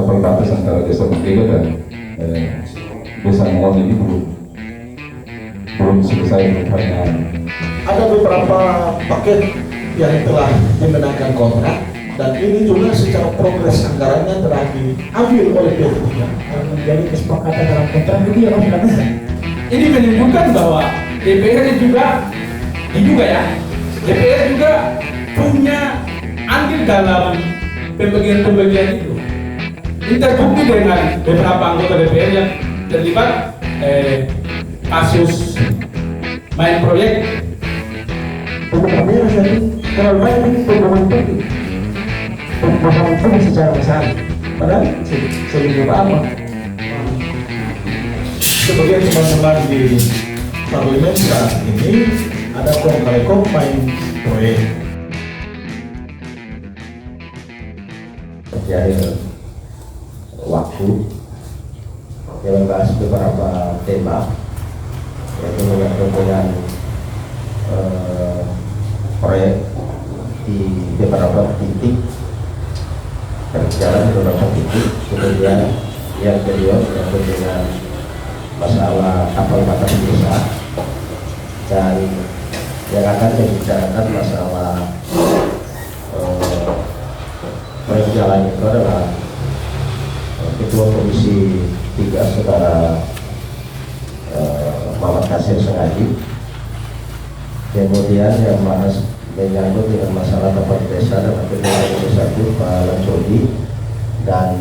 tapal batas antara desa Mentega dan desa Mongol ini belum selesai pertanyaan. Ada beberapa paket yang telah dimenangkan kontrak dan ini juga secara progres anggarannya telah diambil oleh PT3. Menjadi kesepakatan dalam kontrak itu ya Mas. Ini menunjukkan bahwa DPR juga DPR juga punya andil dalam pembagian itu. Ini terbukti dengan beberapa anggota DPR yang terlibat kasus main proyek. Sebenarnya rasanya terlalu banyak ini pembohongan publik secara besar. Padahal sebelum apa? Sebagian teman-teman di parlemen saat ini ada kongkali main proyek. Terjadi waktu yang membahas beberapa tema yaitu menyangkut dengan proyek di beberapa titik berjalan beberapa titik, kemudian yang kedua menyangkut dengan masalah kapal batas desa dan yang akan membicarakan masalah proyek jalan itu adalah Ketua Komisi 3 Saudara Muhammad Kasir Sengaji. Kemudian yang menyangkut dengan masalah tempat desa dan Ketua Komisi 1 Pak Lancodi, dan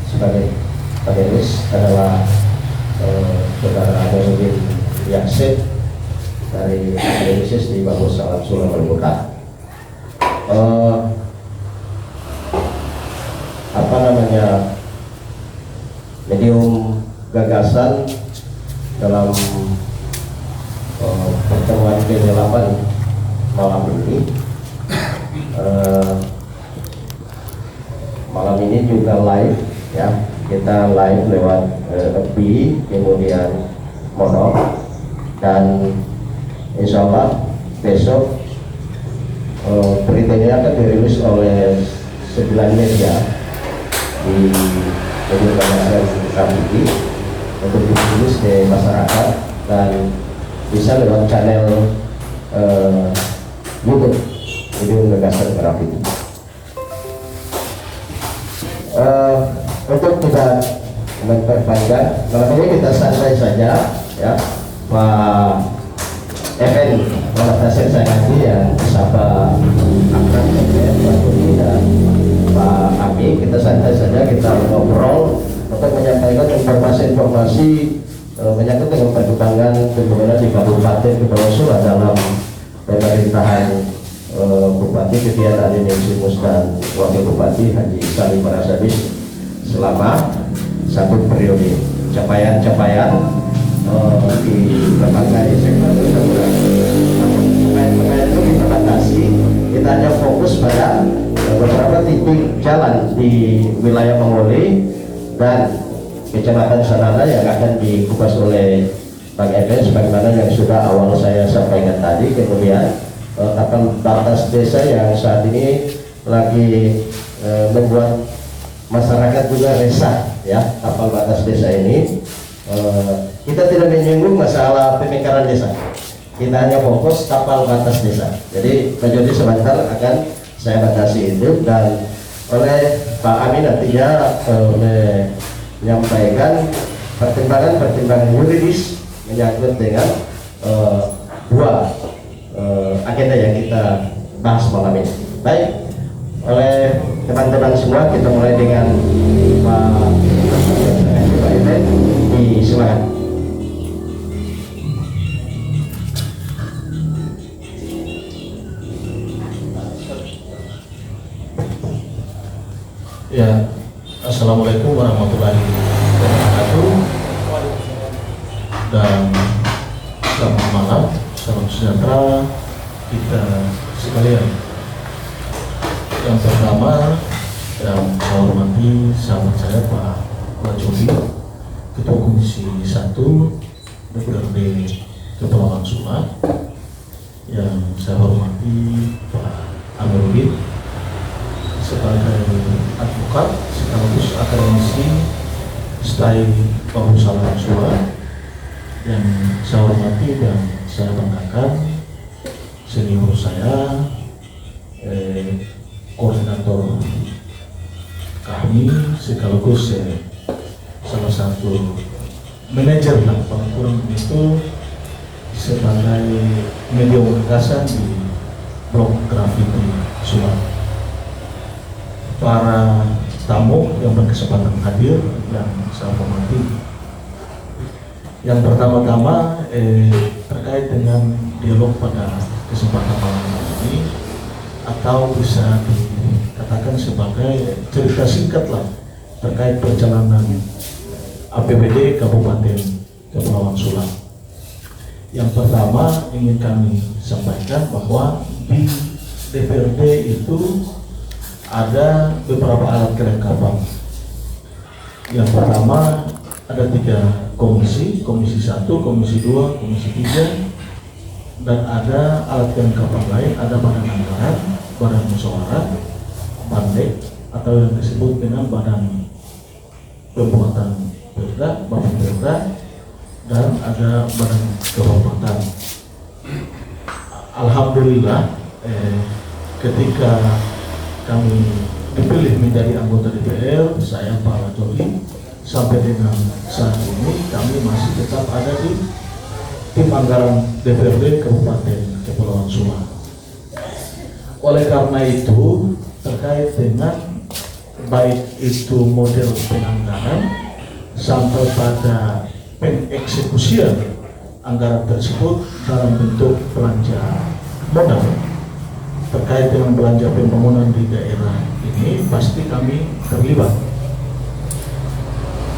sebagai panelis adalah Saudara Amenuddin Yasin dari Indonesia di Bagus Salam Sulawesi Utara. Medium gagasan dalam pertemuan ke-8 malam ini. Malam ini juga live ya, kita live lewat FB, kemudian mono, dan insya Allah besok beritanya akan dirilis oleh 9 media di media bahasa Kami untuk ditulis di masyarakat dan bisa lewat channel YouTube Video Gagasan Grafiti. Untuk tidak memperpanjang, malam ini kita santai saja ya. Pak FN Muhammad Kasir Sengaji yang bersama akrab Pak Budi dan Pak Ami, kita santai saja, kita ngobrol untuk menyampaikan informasi-informasi menyangkut dengan perkembangan pembangunan di Kabupaten Kepulauan Sula dalam pemerintahan Bupati Ketia Ali Nesimus dan Wakil Bupati Haji Salim Parasabis selama satu periode. Capaian-capaian di berbagai sektor capaian itu kita batasi, kita hanya fokus pada beberapa titik jalan di wilayah Mongoli dan Kecamatan Sanana yang akan dikupas oleh Bang Eben sebagaimana yang sudah awal saya sampaikan tadi. Kemudian tapal batas desa yang saat ini lagi membuat masyarakat juga resah ya, tapal batas desa ini. Kita tidak menyinggung masalah pemekaran desa, kita hanya fokus tapal batas desa. Jadi menjadi sebentar akan saya batasi itu, dan oleh Pak Amin nantinya menyampaikan pertimbangan yuridis menyangkut dengan dua agenda yang kita bahas malam ini. Baik, oleh teman-teman semua kita mulai dengan Pak Eben, silakan. Ya, Assalamualaikum warahmatullahi wabarakatuh, dan selamat malam, salam sejahtera kita sekalian. Yang pertama, yang saya hormati sahabat saya Pak Lancodi, Ketua Komisi 1 DPRD Kepulauan Sula. Yang saya hormati Pak Amenuddin sebagai advokat sekaligus akademisi stay Bahusa Langsua yang saya hormati dan saya banggakan senior saya, koordinator kami sekaligus salah satu manajer lah kurang itu sebagai media ungkasan di blog Grafiti Subang. Para tamu yang berkesempatan hadir yang saya hormati, yang pertama-tama terkait dengan dialog pada kesempatan malam ini, atau bisa dikatakan sebagai cerita singkat lah terkait perjalanan APBD Kabupaten Kepulauan Sula. Yang pertama ingin kami sampaikan bahwa di DPRD itu ada beberapa alat kelengkapan. Yang pertama ada 3 komisi 1, komisi 2, komisi 3, dan ada alat kelengkapan lain, ada badan anggaran, badan musyawarah, bandek atau yang disebut dengan badan pembuatan perda, badan perda, dan ada badan kehormatan. Alhamdulillah ketika kami dipilih menjadi anggota DPR, saya Pak Joli, sampai dengan saat ini kami masih tetap ada di tim anggaran DPRD Kabupaten Kepulauan Sula. Oleh karena itu, terkait dengan baik itu model penganggaran sampai pada pengeksekusian anggaran tersebut dalam bentuk belanja modal terkait dengan belanja pembangunan di daerah ini pasti kami terlibat.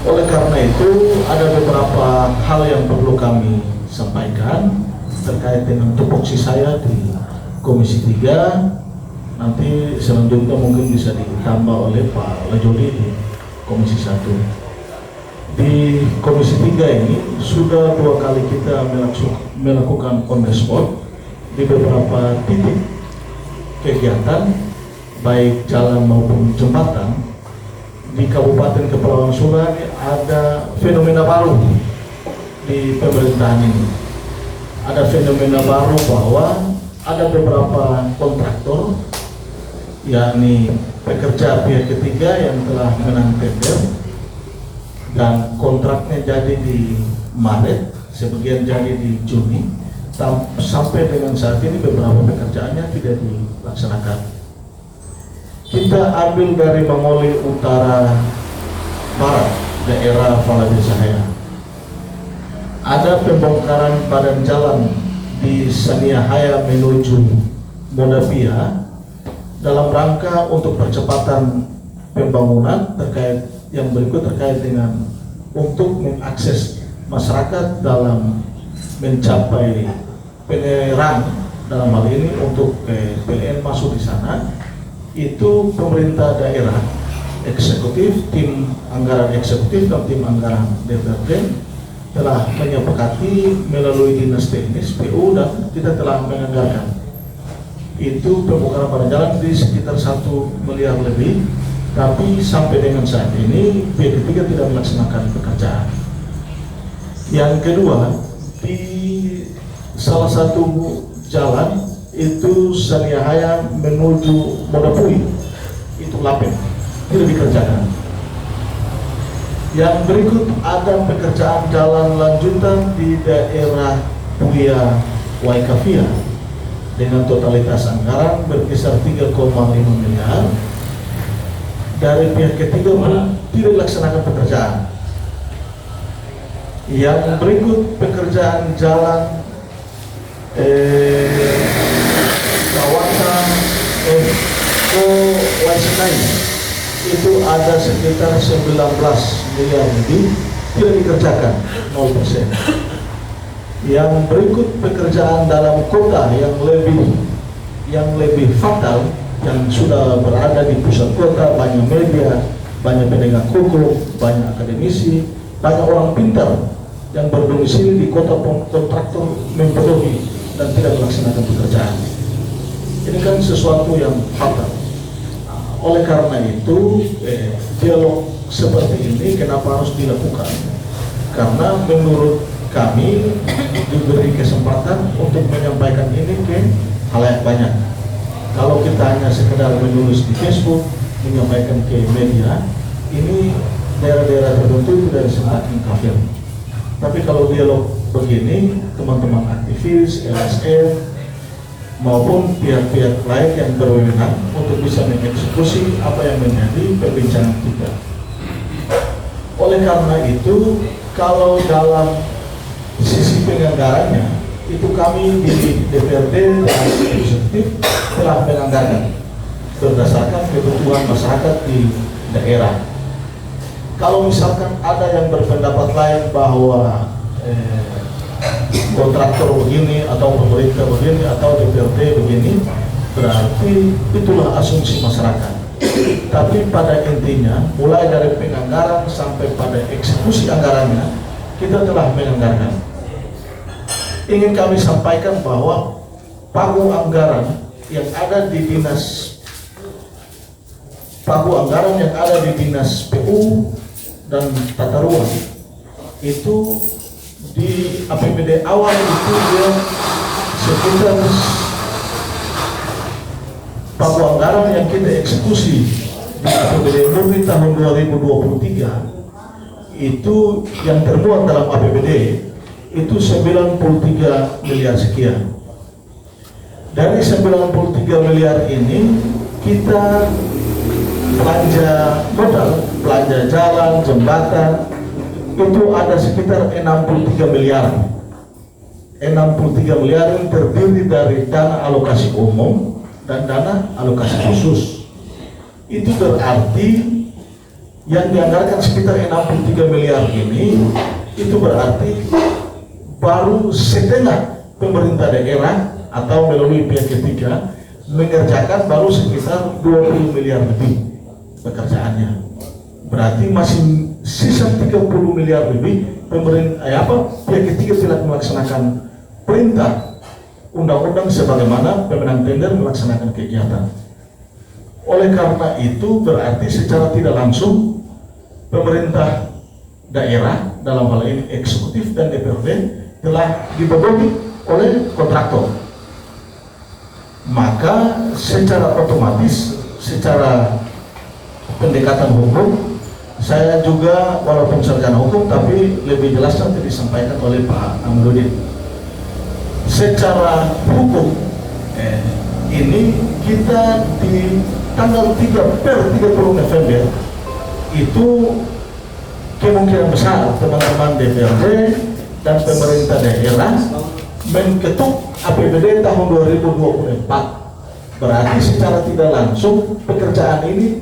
Oleh karena itu ada beberapa hal yang perlu kami sampaikan terkait dengan tupoksi saya di Komisi 3. Nanti selanjutnya mungkin bisa ditambah oleh Pak Lajoli di Komisi 1. Di Komisi 3 ini sudah 2 kali kita melakukan on the spot di beberapa titik kegiatan baik jalan maupun jembatan di Kabupaten Kepulauan Sula. Ada fenomena baru di pemerintahan ini. Ada fenomena baru bahwa ada beberapa kontraktor, yakni pekerja pihak ketiga yang telah menang tender dan kontraknya jadi di Maret, sebagian jadi di Juni. Sampai dengan saat ini beberapa pekerjaannya tidak dilaksanakan. Kita ambil dari Mangoli Utara Barat, daerah Falabi Sahaya. Ada pembongkaran badan jalan di Saniahaya menuju Modapia dalam rangka untuk percepatan pembangunan terkait yang berikut terkait dengan untuk mengakses masyarakat dalam mencapai penerang dalam hal ini untuk PLN masuk di sana. Itu pemerintah daerah, eksekutif, tim anggaran eksekutif dan tim anggaran DPRD telah menyepakati melalui dinas teknis PU dan kita telah menganggarkan itu pembongkaran badan jalan di sekitar 1 miliar lebih, tapi sampai dengan saat ini pihak ketiga tidak melaksanakan pekerjaan. Yang kedua, di salah satu jalan itu Saniahaya menuju Modapui, itu Lapen, tidak dikerjakan. Yang berikut ada pekerjaan jalan lanjutan di daerah Buya Waikavia dengan totalitas anggaran berkisar 3,5 miliar. Dari pihak ketiga pun tidak dilaksanakan pekerjaan. Yang berikut pekerjaan jalan kawasan Waisenai itu ada sekitar 19 miliar lebih, tidak dikerjakan 0%. Yang berikut pekerjaan dalam kota yang lebih fatal, yang sudah berada di pusat kota, banyak media, banyak penegak hukum, banyak akademisi, banyak orang pintar yang berdomisili di kota kontraktor membodohi dan tidak melaksanakan pekerjaan. Ini kan sesuatu yang fatal. Oleh karena itu dialog seperti ini kenapa harus dilakukan? Karena menurut kami diberi kesempatan untuk menyampaikan ini ke halayak banyak. Kalau kita hanya sekedar menulis di Facebook, menyampaikan ke media, ini daerah-daerah tertentu tidak semakin kafir. Tapi kalau dialog begini, teman-teman aktivis, LSM, maupun pihak-pihak lain yang berwenang untuk bisa mengeksekusi apa yang menjadi perbincangan kita. Oleh karena itu, kalau dalam sisi penganggarannya, itu kami di DPRD dan eksekutif telah menganggarkan berdasarkan kebutuhan masyarakat di daerah. Kalau misalkan ada yang berpendapat lain bahwa kontraktor begini atau pemerintah begini atau DPRD begini, berarti itulah asumsi masyarakat. Tapi pada intinya, mulai dari penganggaran sampai pada eksekusi anggarannya, kita telah menganggarkan. Ingin kami sampaikan bahwa pagu anggaran yang ada di dinas PU dan tata ruang itu di APBD awal itu dia sekitar pagu anggaran yang kita eksekusi di APBD Murni tahun 2023 itu yang termuat dalam APBD itu 93 miliar sekian. Dari 93 miliar ini kita belanja modal, belanja jalan, jembatan itu ada sekitar 63 miliar. 63 miliar yang terdiri dari dana alokasi umum dan dana alokasi khusus. Itu berarti yang dianggarkan sekitar 63 miliar ini itu berarti baru setengah pemerintah daerah atau melalui pihak ketiga mengerjakan baru sekitar 20 miliar lebih pekerjaannya. Berarti masih sisa 30 miliar lebih pihak ketiga tidak melaksanakan perintah undang-undang sebagaimana pemenang tender melaksanakan kegiatan. Oleh karena itu berarti secara tidak langsung pemerintah daerah dalam hal ini eksekutif dan DPRD telah dibebani oleh kontraktor. Maka secara otomatis, secara pendekatan hukum, saya juga walaupun sarjana hukum tapi lebih jelas nanti disampaikan oleh Pak Amrudin. Secara hukum ini kita di tanggal 30 November itu kemungkinan besar teman-teman DPRD dan pemerintah daerah mengetuk APBD tahun 2024. Berarti secara tidak langsung pekerjaan ini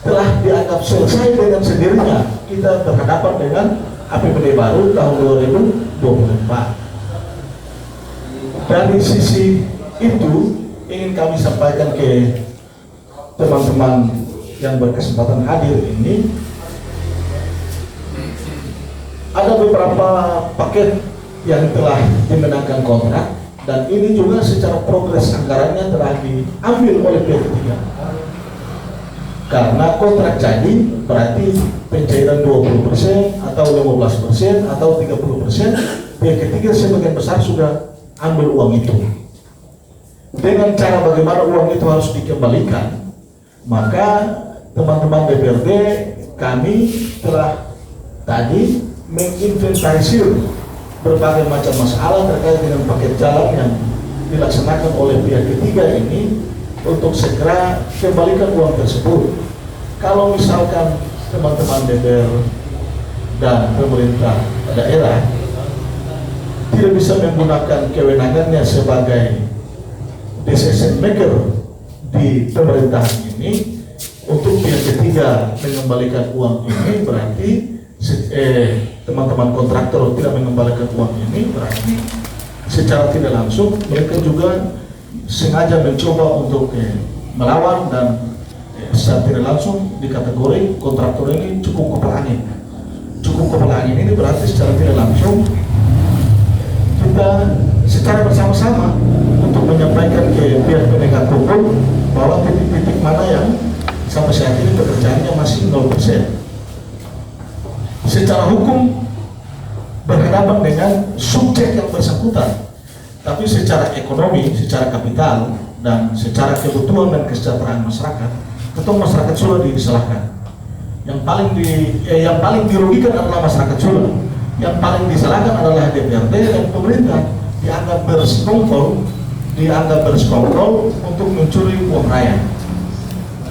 telah dianggap selesai dengan sendirinya. Kita berhadapan dengan APBD baru tahun 2024. Dari sisi itu ingin kami sampaikan ke teman-teman yang berkesempatan hadir ini, ada beberapa paket yang telah dimenangkan kontrak dan ini juga secara progres anggarannya telah diambil oleh pihak ketiga. Karena kontrak jadi berarti pencairan 20% atau 15% atau 30%, pihak ketiga sebagian besar sudah ambil uang itu. Dengan cara bagaimana uang itu harus dikembalikan, maka teman-teman DPRD kami telah tadi menginventarisir berbagai macam masalah terkait dengan paket jalan yang dilaksanakan oleh pihak ketiga ini untuk segera kembalikan uang tersebut. Kalau misalkan teman-teman DPR dan pemerintah daerah tidak bisa menggunakan kewenangannya sebagai decision maker di pemerintahan ini untuk pihak ketiga mengembalikan uang ini, berarti teman-teman kontraktor tidak mengembalikan uang ini, berarti secara tidak langsung mereka juga sengaja mencoba untuk melawan dan secara tidak langsung dikategori kontraktor ini cukup kepala angin. Cukup kepala angin ini berarti secara tidak langsung kita secara bersama-sama untuk menyampaikan ke pihak penegak hukum bahwa titik-titik mana yang sampai saat ini pekerjaannya masih 0%. Secara hukum berhadapan dengan subjek yang bersangkutan, tapi secara ekonomi, secara kapital, dan secara kebutuhan dan kesejahteraan masyarakat, ketua masyarakat Sula disalahkan. Yang paling dirugikan adalah masyarakat Sula. Yang paling disalahkan adalah DPRD dan pemerintah, dianggap bersekongkol untuk mencuri uang rakyat.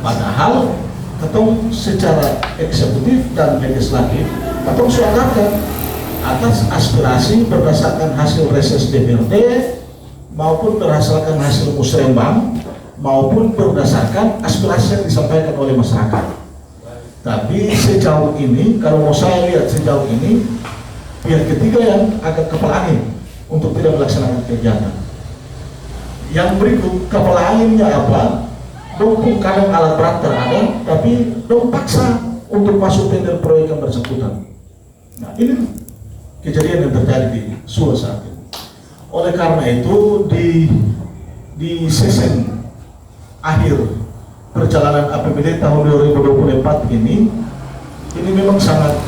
Padahal ketum secara eksekutif dan legislatif ketum suarakan atas aspirasi berdasarkan hasil reses DPRD maupun berdasarkan hasil musrembang maupun berdasarkan aspirasi yang disampaikan oleh masyarakat. Tapi sejauh ini, kalau mau saya lihat sejauh ini, pihak ketiga yang agak kepala angin untuk tidak melaksanakan kegiatan. Yang berikut, kepala anginnya apa? Dong kadang alat berat terada, tapi dong paksa untuk masuk tender proyek yang bersangkutan. Nah, ini kejadian yang terjadi di Sula saat ini. Oleh karena itu, di season akhir perjalanan APBD tahun 2024 ini memang sangat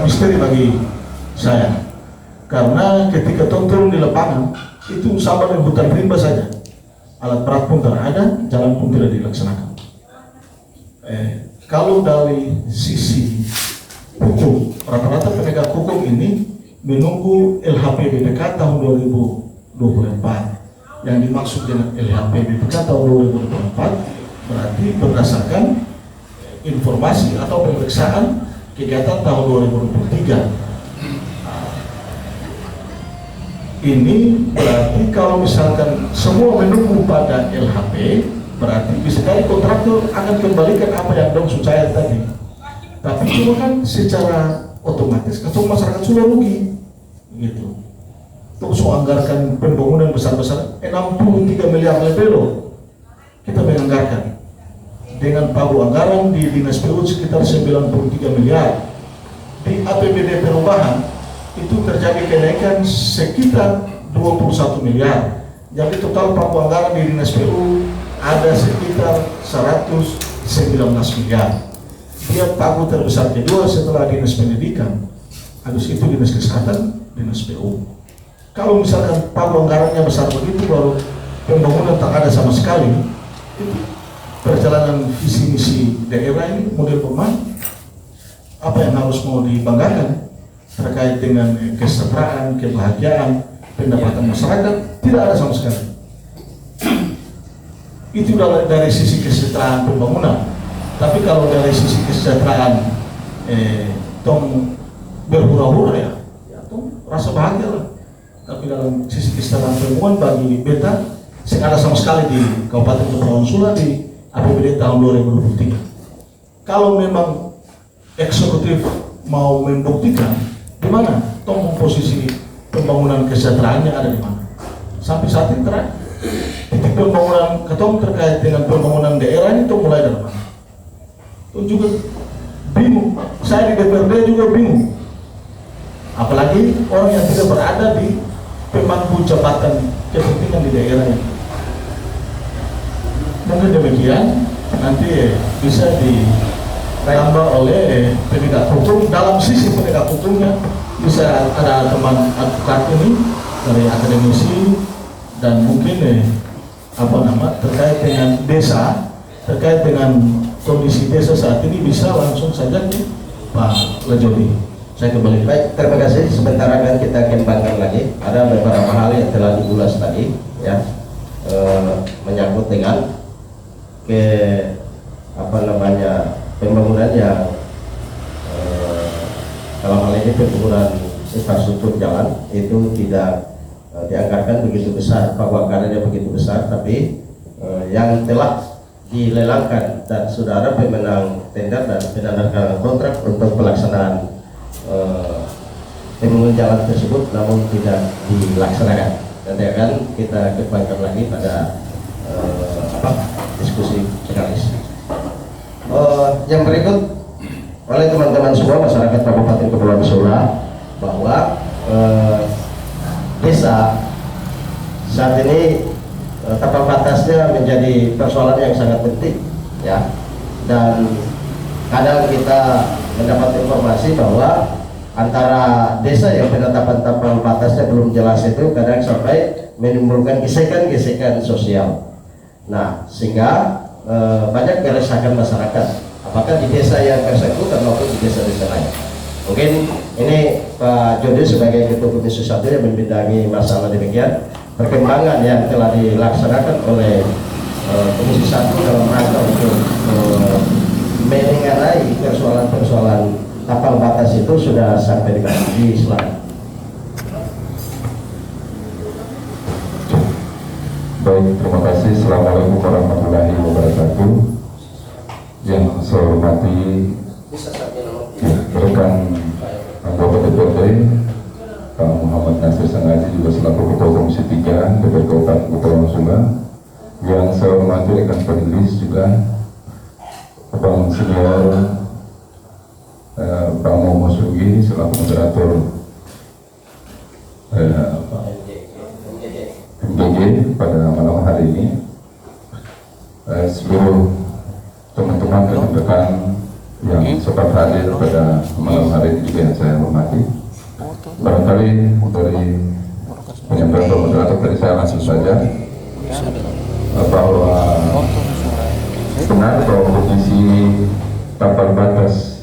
misteri bagi saya, karena ketika turun di lapangan itu sama dengan hutan rimba saja, alat berat pun tidak ada, jalan pun tidak dilaksanakan. Kalau dari sisi hukum, rata-rata penegak hukum ini menunggu LHP BPK tahun 2024. Yang dimaksud dengan LHP BPK tahun 2024 berarti berdasarkan informasi atau pemeriksaan kegiatan tahun 2023. Ini berarti kalau misalkan semua menunggu pada LHP, berarti bisa jadi kontraktor akan kembalikan apa yang dong sucair tadi. Tapi cuma kan secara otomatis ketua masyarakat sudah rugi, gitu. Terus anggarkan pembangunan besar-besar 63 miliar lebih loh kita menganggarkan. Dengan pagu anggaran di Dinas PU sekitar 93 miliar. Di APBD perubahan itu terjadi kenaikan sekitar 21 miliar. Jadi total pagu anggaran di Dinas PU ada sekitar 119 miliar. Dia pagu terbesar kedua setelah Dinas Pendidikan, habis itu Dinas Kesehatan, Dinas PU. Kalau misalkan pagu anggarannya besar begitu, baru pembangunan tak ada sama sekali, perjalanan visi misi daerah ini model pemain apa yang harus mau dibanggakan terkait dengan kesejahteraan, kebahagiaan, pendapatan masyarakat tidak ada sama sekali. Itu dari sisi kesejahteraan pembangunan. Tapi kalau dari sisi kesejahteraan tong berhura-hura ya tong rasa bahagia lah. Tapi dalam sisi kesejahteraan pembangunan bagi beta tidak ada sama sekali di Kabupaten Kepulauan Sula di APBD tahun 2023. Kalau memang eksekutif mau membuktikan di mana tong posisi pembangunan kesejahteraannya ada di mana. Sampai saat ini terakhir titik pembangunan ketong terkait dengan pembangunan daerah ini tong mulai dari mana? Tong juga bingung. Saya di DPRD juga bingung. Apalagi orang yang tidak berada di pemangku jabatan kepentingan di daerahnya. Mungkin demikian, nanti bisa ditambah oleh penegak hukum. Dalam sisi penegak hukumnya bisa ada teman advokat ini dari akademisi dan mungkin terkait dengan desa, terkait dengan kondisi desa saat ini bisa langsung saja ke Pak Lejoli. Saya kembali. Baik, terima kasih. Sebentar akan kita kembangkan lagi. Ada beberapa hal yang telah diulas tadi, ya, menyangkut dengan pembangunan yang dalam hal ini pembangunan infrastruktur jalan itu tidak dianggarkan begitu besar, anggarannya begitu besar, tapi yang telah dilelangkan dan sudah ada pemenang tender dan penandatanganan kontrak untuk pelaksanaan pembangunan jalan tersebut namun tidak dilaksanakan. Nanti akan kita kembangkan lagi pada diskusi finalis. Yang berikut oleh teman-teman semua masyarakat Kabupaten Kepulauan Sula bahwa desa saat ini tapal batasnya menjadi persoalan yang sangat penting, ya. Dan kadang kita mendapat informasi bahwa antara desa yang penetapan tapal batasnya belum jelas itu kadang sampai menimbulkan gesekan-gesekan sosial. Nah, sehingga banyak keresahan masyarakat, apakah di desa yang bersangkutan maupun di desa-desa lain. Mungkin ini Pak Jody sebagai Ketua Komisi 1 yang membidangi masalah demikian, perkembangan yang telah dilaksanakan oleh Komisi 1 dalam rangka untuk mengenai persoalan-persoalan tapal batas itu sudah sampai di slide. Baik, terima kasih. Assalamualaikum warahmatullahi wabarakatuh. Yang saya hormati rekan anggota DPRD Pak Muhammad Nasir Sengaji, juga selaku Ketua Komisi 3 DPRD Kabupaten Kepulauan Sula. Yang saya hormati rekan panelis juga Abang Senior Pak Muhammad Sugi selaku moderator MGG pada malam hari ini, seluruh teman-teman dan rekan yang sempat hadir pada malam hari ini juga yang saya hormati. Barangkali dari penyampaian moderator tadi saya langsung saja bahwa benar bahwa kondisi tapal batas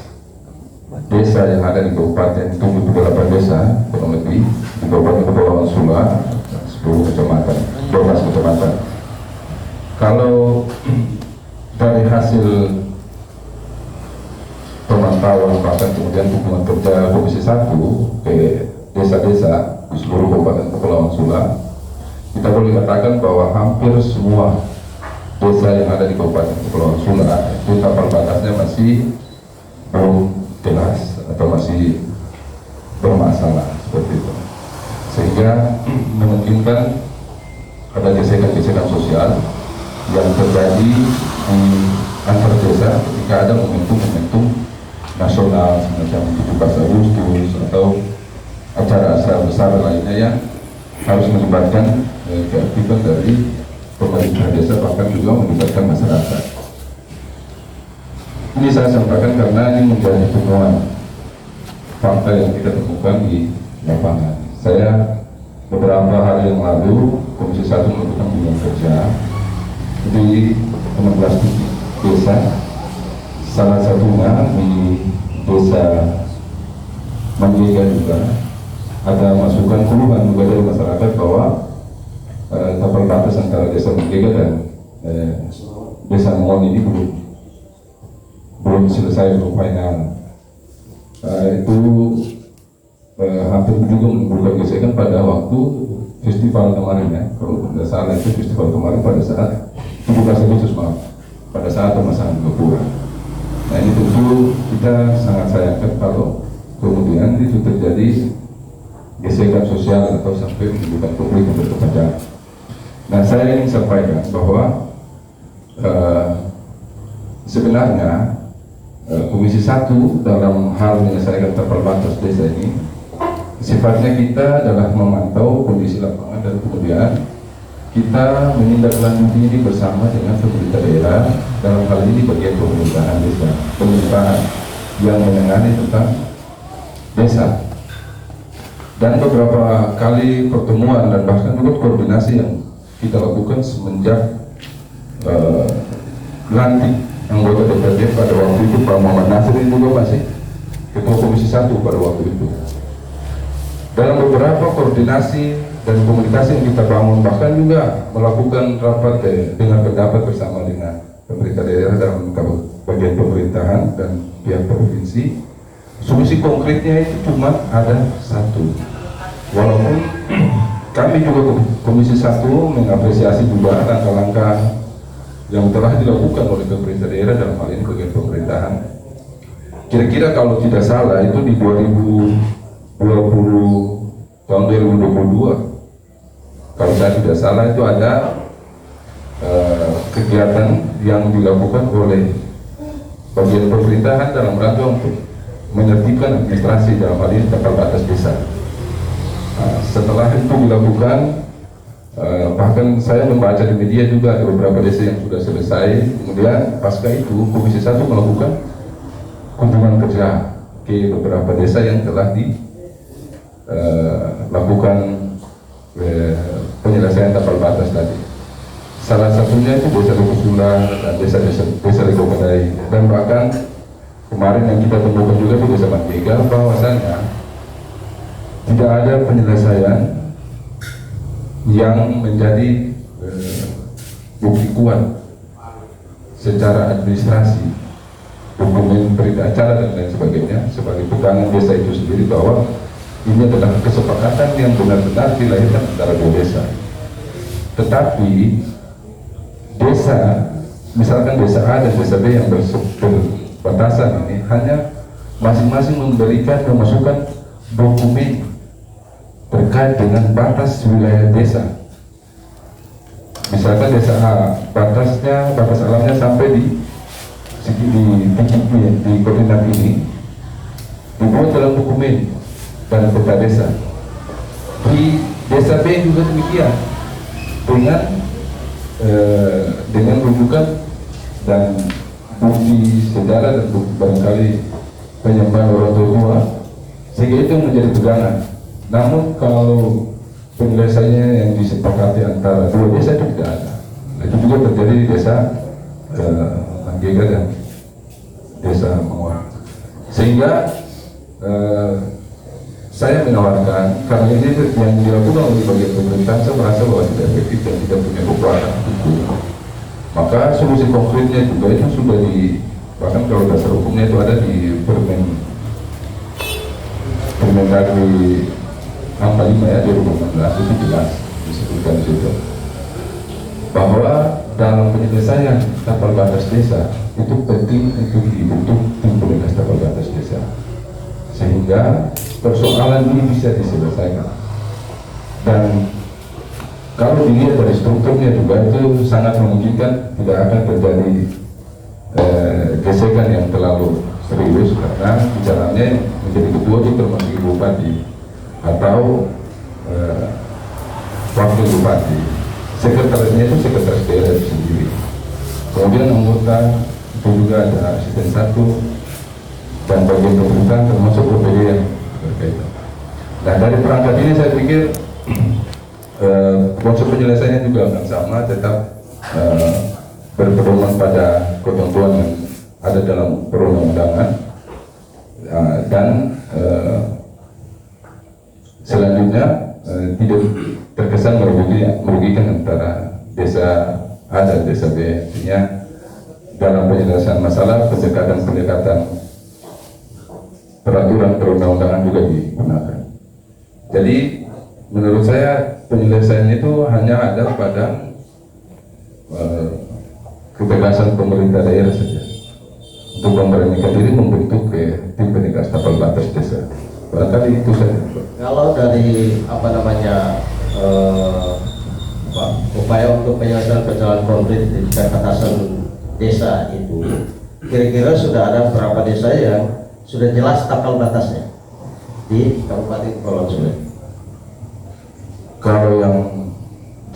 desa yang ada di Kabupaten 78 desa kurang lebih di Kabupaten Kepulauan Sula 10 kecamatan, 12 kecamatan. Kalau dari hasil pemantauan bahkan kemudian hubungan kerja Komisi 1 ke desa-desa di seluruh Kabupaten Kepulauan Sula, kita boleh katakan bahwa hampir semua desa yang ada di Kabupaten Kepulauan Sula itu tapal batasnya masih belum jelas atau masih bermasalah seperti itu, sehingga memungkinkan ada gesekan-gesekan sosial yang terjadi di antar desa ketika ada momentum-momentum nasional semacam 17 Agustus atau acara-acara besar lainnya yang harus melibatkan keaktifan dari pemerintah desa, bahkan juga melibatkan masyarakat. Ini saya sampaikan karena ini menjadi temuan fakta yang kita temukan di lapangan. Saya beberapa hari yang lalu Komisi 1 melakukan kunjungan kerja di 16 titik desa, salah satunya di desa Manggega juga ada masukan keluhan juga dari masyarakat bahwa tapal batas antara desa Manggega dan desa Mongon ini belum selesai, belum final. Itu hampir juga menimbulkan gesekan pada waktu festival kemarin, ya. Kalau tidak salah itu festival kemarin pada saat 17 Agustus, maaf, pada saat pemasangan gapura. Nah, ini tentu kita sangat sayangkan kalau kemudian itu terjadi gesekan sosial atau sampai menimbulkan konflik yang berkepanjangan. Nah, saya ingin sampaikan bahwa sebenarnya Komisi 1 dalam hal menyelesaikan tapal batas desa ini sifatnya kita adalah memantau kondisi lapangan dan kemudian kita menindaklanjuti ini bersama dengan pemerintah daerah, dalam hal ini bagian pemerintahan desa, pemerintahan yang menangani tentang desa. Dan beberapa kali pertemuan dan bahkan juga koordinasi yang kita lakukan semenjak lantik anggota DPRD pada waktu itu Pak Muhammad Nasir juga masih Ketua Komisi 1 pada waktu itu. Dalam beberapa koordinasi dan komunikasi yang kita bangun, bahkan juga melakukan rapat dengan pendapat bersama dengan pemerintah daerah dalam bagian pemerintahan dan pihak provinsi, solusi konkretnya itu cuma ada satu. Walaupun kami juga Komisi 1 mengapresiasi juga langkah-langkah yang telah dilakukan oleh pemerintah daerah dalam hal ini bagian pemerintahan. Kira-kira kalau tidak salah itu di 2020 tahun 2022, kalau saya tidak salah itu ada kegiatan yang dilakukan oleh bagian pemerintahan dalam rangka untuk menertibkan administrasi dalam hal ini tapal batas desa. Setelah itu dilakukan Bahkan saya membaca di media juga ada beberapa desa yang sudah selesai. Kemudian pasca itu Komisi 1 melakukan kunjungan kerja ke beberapa desa yang telah dilakukan penyelesaian tapal batas tadi. Salah satunya itu desa Lekusula dan desa Lekopadai, dan bahkan kemarin yang kita temukan juga di desa Mantega bahwasanya tidak ada penyelesaian yang menjadi bukti kuat secara administrasi, dokumen berita acara dan lain sebagainya sebagai pegangan desa itu sendiri bahwa ini adalah kesepakatan yang benar-benar dilahirkan antara dua desa. Tetapi desa, misalkan desa A dan desa B yang berbatasan ini hanya masing-masing memberikan memasukkan dokumen terkait dengan batas wilayah desa. Misalkan desa A, batas alamnya sampai di koordinat ini dibuat dalam dokumen dan peta desa. Di desa B juga demikian, dengan rujukan dan bukti sejarah dan barangkali penyembahan orang tua, sehingga itu menjadi pegangan. Namun kalau penyelesaiannya yang disepakati antara dua desa itu tidak ada. Itu juga terjadi di desa Manggega dan desa Mawar. Sehingga saya menawarkan, karena ini yang dilakukan oleh bagian pemerintah, saya merasa bahwa tidak efektif dan tidak punya kekuatan hukum. Maka solusi konkretnya juga itu sudah bahkan kalau dasar hukumnya itu ada di Permendagri 45 ya 2016, itu jelas disebutkan di situ bahwa dalam penyelesaian tapal batas desa itu penting untuk dibentuk tim penyelesaian tapal batas desa sehingga persoalan ini bisa diselesaikan. Dan kalau dilihat dari strukturnya juga itu sangat memungkinkan tidak akan terjadi gesekan yang terlalu serius, karena bicaranya menjadi ketua itu termasuk ibu bupati atau wakil bupati. Sekretarisnya itu sekretaris daerah itu sendiri. Kemudian anggota itu juga ada asisten 1 dan bagian pemerintahan termasuk OPD yang berkaitan. Nah, dari perangkat ini saya pikir konsep penyelesaiannya juga akan sama, tetap berpedoman pada ketentuan yang ada dalam perundang-undangan dan selanjutnya tidak terkesan merugikan antara desa A dan desa B. Artinya dalam penyelesaian masalah pendekatan peraturan perundang-undangan juga digunakan. Jadi menurut saya penyelesaian itu hanya ada pada ketegasan pemerintah daerah saja untuk memberanikan diri membentuk tim penyelesaian tapal batas desa. Barangkali itu saja. Kalau dari upaya untuk penyelesaian persoalan konflik di perbatasan desa itu, kira-kira sudah ada berapa desa yang sudah jelas tapal batasnya di Kabupaten Kepulauan Sule? Kalau yang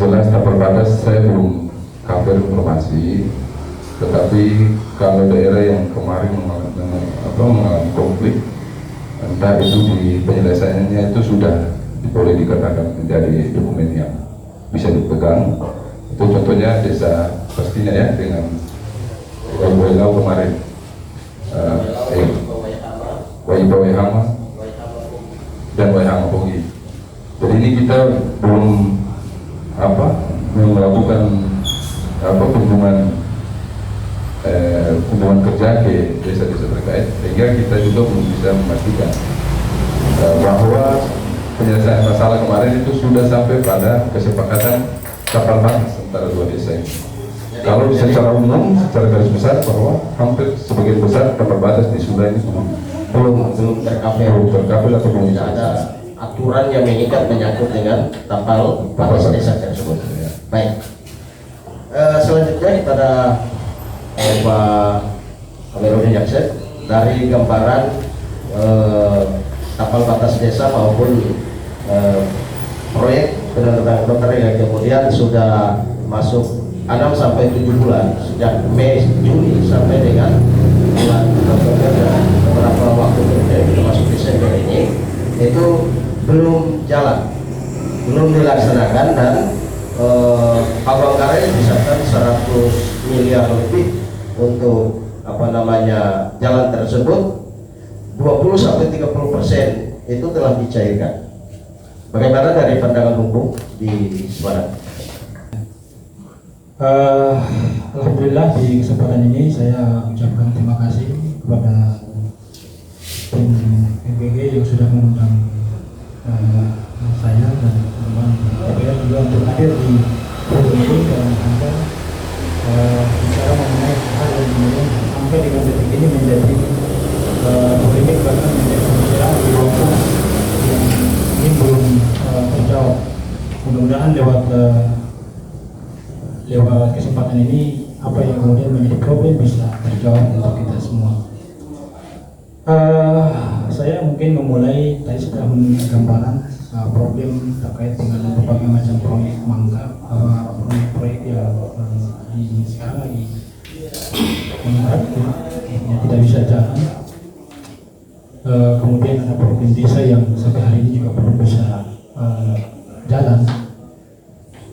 jelas tapal batas saya belum kabar informasi, tetapi kalau daerah yang kemarin mengalami konflik, entah itu di penyelesaiannya itu sudah boleh dikatakan menjadi dokumen yang bisa dipegang. Itu contohnya desa pastinya ya, dengan Wailau kemarin, Waihama dan Waihama Bogi. Jadi ini kita belum melakukan kunjungan kerja ke desa-desa terkait, sehingga kita juga belum bisa memastikan bahwa penyelesaian masalah kemarin itu sudah sampai pada kesepakatan tapal batas antara dua desa ini. Kalau secara umum, secara garis besar bahwa hampir sebagian besar tapal batas di Sula ini belum terkapil atau belum tidak ada aturan yang mengikat menyangkut dengan tapal batas desa tersebut. Baik. Selanjutnya kepada Pak Kamerudin Jakset, dari gambaran tapal batas desa maupun proyek penerbangan kontrak yang kemudian sudah masuk 6 sampai 7 bulan sejak Mei Juni sampai dengan bulan Oktober dan beberapa waktu kemudian kita masuk Desember ini itu belum jalan, belum dilaksanakan dan anggaran misalkan 100 miliar lebih untuk jalan tersebut 20-30% itu telah dicairkan. Bagaimana dari pandangan hukum di Semarang? Alhamdulillah di kesempatan ini saya ucapkan terima kasih kepada tim MPG yang sudah mengundang saya dan teman-teman DPR juga untuk hadir di forum ini dan Anda bicara mengenai hal yang kemudian sampai dengan detik ini menjadi polemik bahkan menjadi pembicaraan di ruang yang ini belum terjawab. Mudah-mudahan lewat kesempatan ini apa yang kemudian menjadi problem bisa terjawab untuk kita semua. Saya mungkin memulai tadi sudah memberikan gambaran problem terkait dengan berbagai macam proyek mangga, proyek-proyek yang sekarang lagi mengangkat yang tidak bisa jalan. Kemudian ada problem desa yang sampai hari ini juga belum bisa jalan.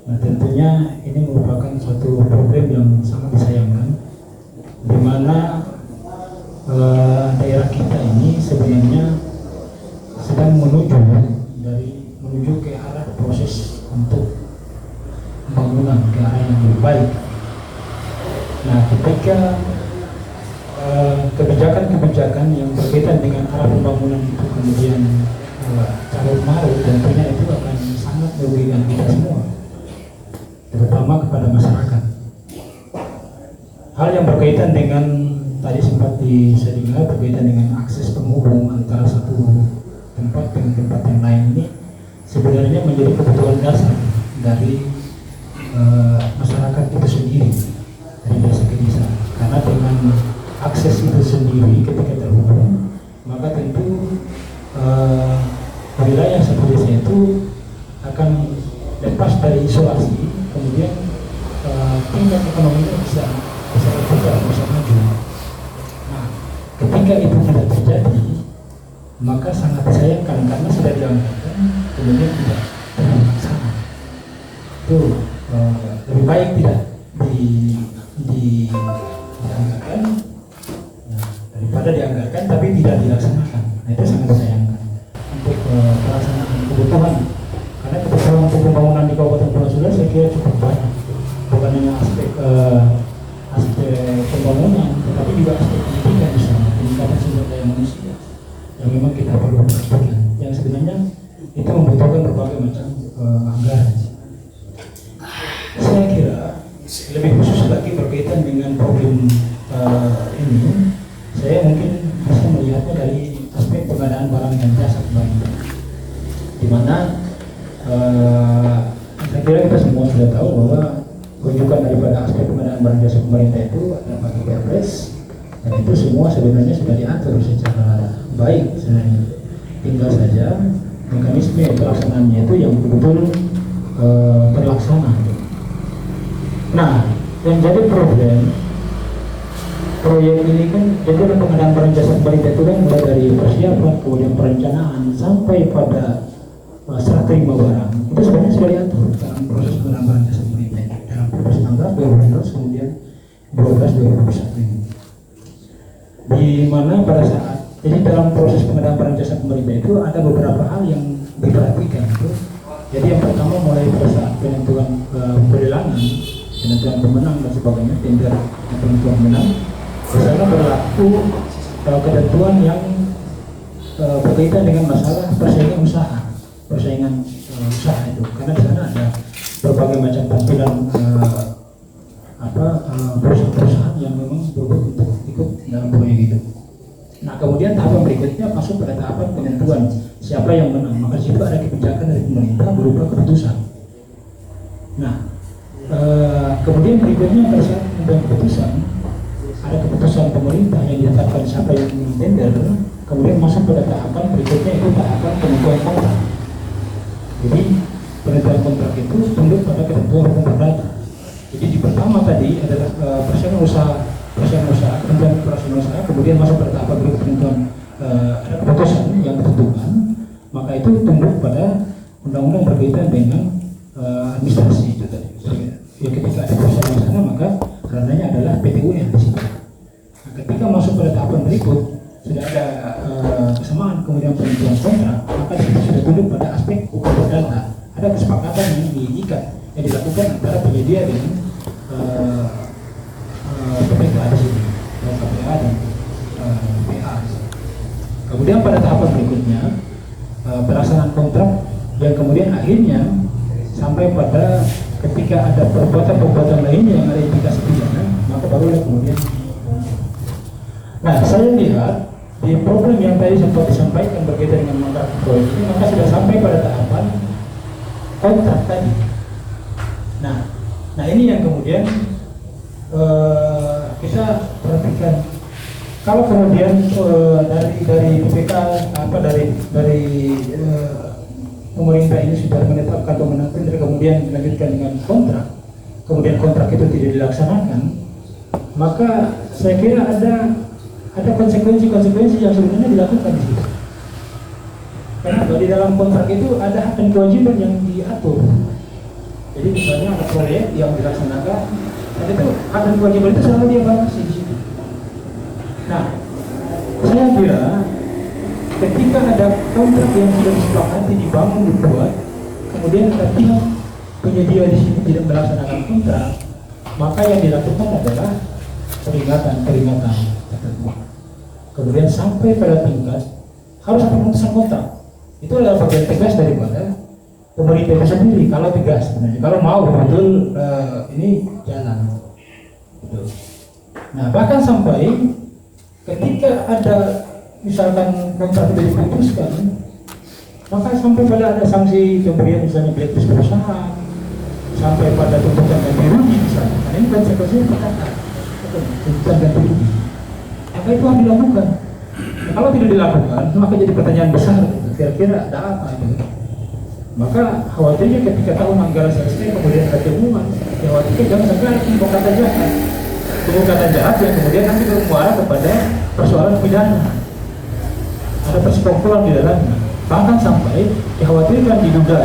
Nah, tentunya ini merupakan suatu problem yang sangat disayangkan, di mana daerah kita ini sebenarnya sedang menuju ke arah proses untuk pembangunan ke arah yang lebih baik. Nah, ketika kebijakan-kebijakan yang berkaitan dengan arah pembangunan itu kemudian carut marut, tentunya itu akan sangat merugikan kita semua, terutama kepada masyarakat. Hal yang berkaitan dengan tadi sempat disedingkan berkaitan dengan akses penghubung antara satu tempat dengan tempat yang lain ini sebenarnya menjadi kebutuhan dasar dari masyarakat itu sendiri, dari desa ke desa. Karena dengan akses itu sendiri ketika terhubung, maka tentu wilayah satu desa itu akan lepas dari isolasi, kemudian tingkat ekonominya bisa berputar, bisa maju. Nah, ketika itu tidak terjadi, maka sangat disayangkan karena sudah dianggarkan kemudian tidak terlaksana. Itu lebih baik tidak dianggarkan, daripada dianggarkan tapi tidak dilaksanakan. Nah, itu sangat disayangkan untuk pelaksanaan kebutuhan. Karena kebutuhan untuk pembangunan di Kabupaten Pulau Sudah saya kira cukup banyak, bukan hanya aspek pembangunan, tetapi juga aspek pendidikan, misalnya peningkatan sumber daya manusia yang memang kita perlu perhatikan, yang sebenarnya itu membutuhkan berbagai macam anggaran. Saya kira lebih khusus lagi berkaitan dengan problem ini, saya mungkin bisa melihatnya dari aspek pengadaan barang dan jasa pemerintah, di mana saya kira kita semua sudah tahu bahwa rujukan daripada aspek pengadaan barang jasa pemerintah itu adalah pakai Perpres, dan itu semua sebenarnya sudah diatur secara baik sebenarnya. Tinggal saja mekanisme pelaksanaannya itu yang betul-betul terlaksana. Nah, yang jadi problem proyek ini kan jadi pengadaan barang jasa pemerintah itu kan mulai dari persiapan, kemudian perencanaan sampai pada serah terima barang itu sebenarnya sudah diatur dalam proses pengadaan barang jasa pemerintah dalam Perpres 16 kemudian 12/2021 ini, di mana pada saat jadi dalam proses pengadaan barang jasa pemerintah itu ada beberapa hal yang diperhatikan itu. Jadi yang pertama mulai pada saat penentuan pelelangan, penentuan pemenang dan sebagainya, tender penentuan pemenang, di sana berlaku ketentuan yang berkaitan dengan masalah persaingan usaha itu, karena di sana ada berbagai macam tampilan perusahaan-perusahaan yang memang berebut untuk ikut dalam proyek itu. Nah, kemudian tahapan berikutnya masuk pada tahapan penentuan siapa yang menang. Maka situ ada kebijakan dari pemerintah berupa keputusan. Nah, kemudian berikutnya pada saat penentuan keputusan ada keputusan pemerintah yang ditetapkan siapa yang tender. Kemudian masuk pada tahapan berikutnya itu tahapan penentuan kontrak. Jadi penentuan kontrak itu tunduk pada ketentuan hukum perdata. Jadi di pertama tadi adalah persenan usaha, ketentuan operasional usaha, kemudian masuk pada tahap berikut penentuan ada keputusan yang ditentukan, maka itu tunduk pada undang-undang berkaitan dengan administrasi itu tadi. Ya, ketika ada perusahaan di sana maka ranahnya adalah PTUN di situ. Nah, ketika masuk pada tahapan berikut sudah ada kesamaan kemudian penentuan kontrak, maka itu sudah tunduk pada aspek hukum perdata. Ada kesepakatan yang diikat yang dilakukan antara penyedia dengan PPKA di sini, KPA dan PA. Kemudian pada tahapan berikutnya pelaksanaan kontrak yang kemudian akhirnya sampai pada ketika ada perbuatan-perbuatan lainnya yang ada indikasi pidana, maka barulah kemudian. Nah, saya lihat di problem yang tadi sempat disampaikan berkaitan dengan kontrak proyek ini, maka sudah sampai pada tahapan kontrak tadi. Nah ini yang kemudian kita perhatikan. Kalau kemudian dari BPK dari pemerintah ini sudah menetapkan atau menentukan, kemudian dilanjutkan dengan kontrak, kemudian kontrak itu tidak dilaksanakan, maka saya kira ada konsekuensi yang sebenarnya dilakukan di situ. Karena di dalam kontrak itu ada hak dan kewajiban yang diatur. Jadi misalnya ada proyek yang dilaksanakan, dan itu hak dan kewajiban itu selalu dia batasi di situ. Nah, saya kira ketika ada kontrak yang sudah disepakati dibangun dibuat, kemudian ada pihak penyedia di sini tidak melaksanakan kontrak, maka yang dilakukan adalah peringatan. Kemudian sampai pada tingkat harus ada pemutusan kontrak. Itu adalah bagian tegas daripada pemerintah itu sendiri. Kalau tegas sebenarnya, kalau mau betul ini jalan. Betul. Nah, bahkan sampai ketika ada misalkan kontrak tidak diputuskan, maka sampai pada ada sanksi pemberian misalnya blacklist perusahaan, sampai pada tuntutan ganti rugi misalnya. Nah, ini konsekuensinya perkataan, tuntutan ganti rugi. Maka itu harus dilakukan. Nah, kalau tidak dilakukan, maka jadi pertanyaan besar. Kira-kira ada apa itu? Maka khawatirnya ketika tahun anggaran selesai kemudian ada temuan, khawatirnya jangan sampai ada pembukatan jahat yang kemudian nanti bermuara kepada persoalan pidana. Ada persekongkolan di dalamnya. Bahkan sampai dikhawatirkan diduga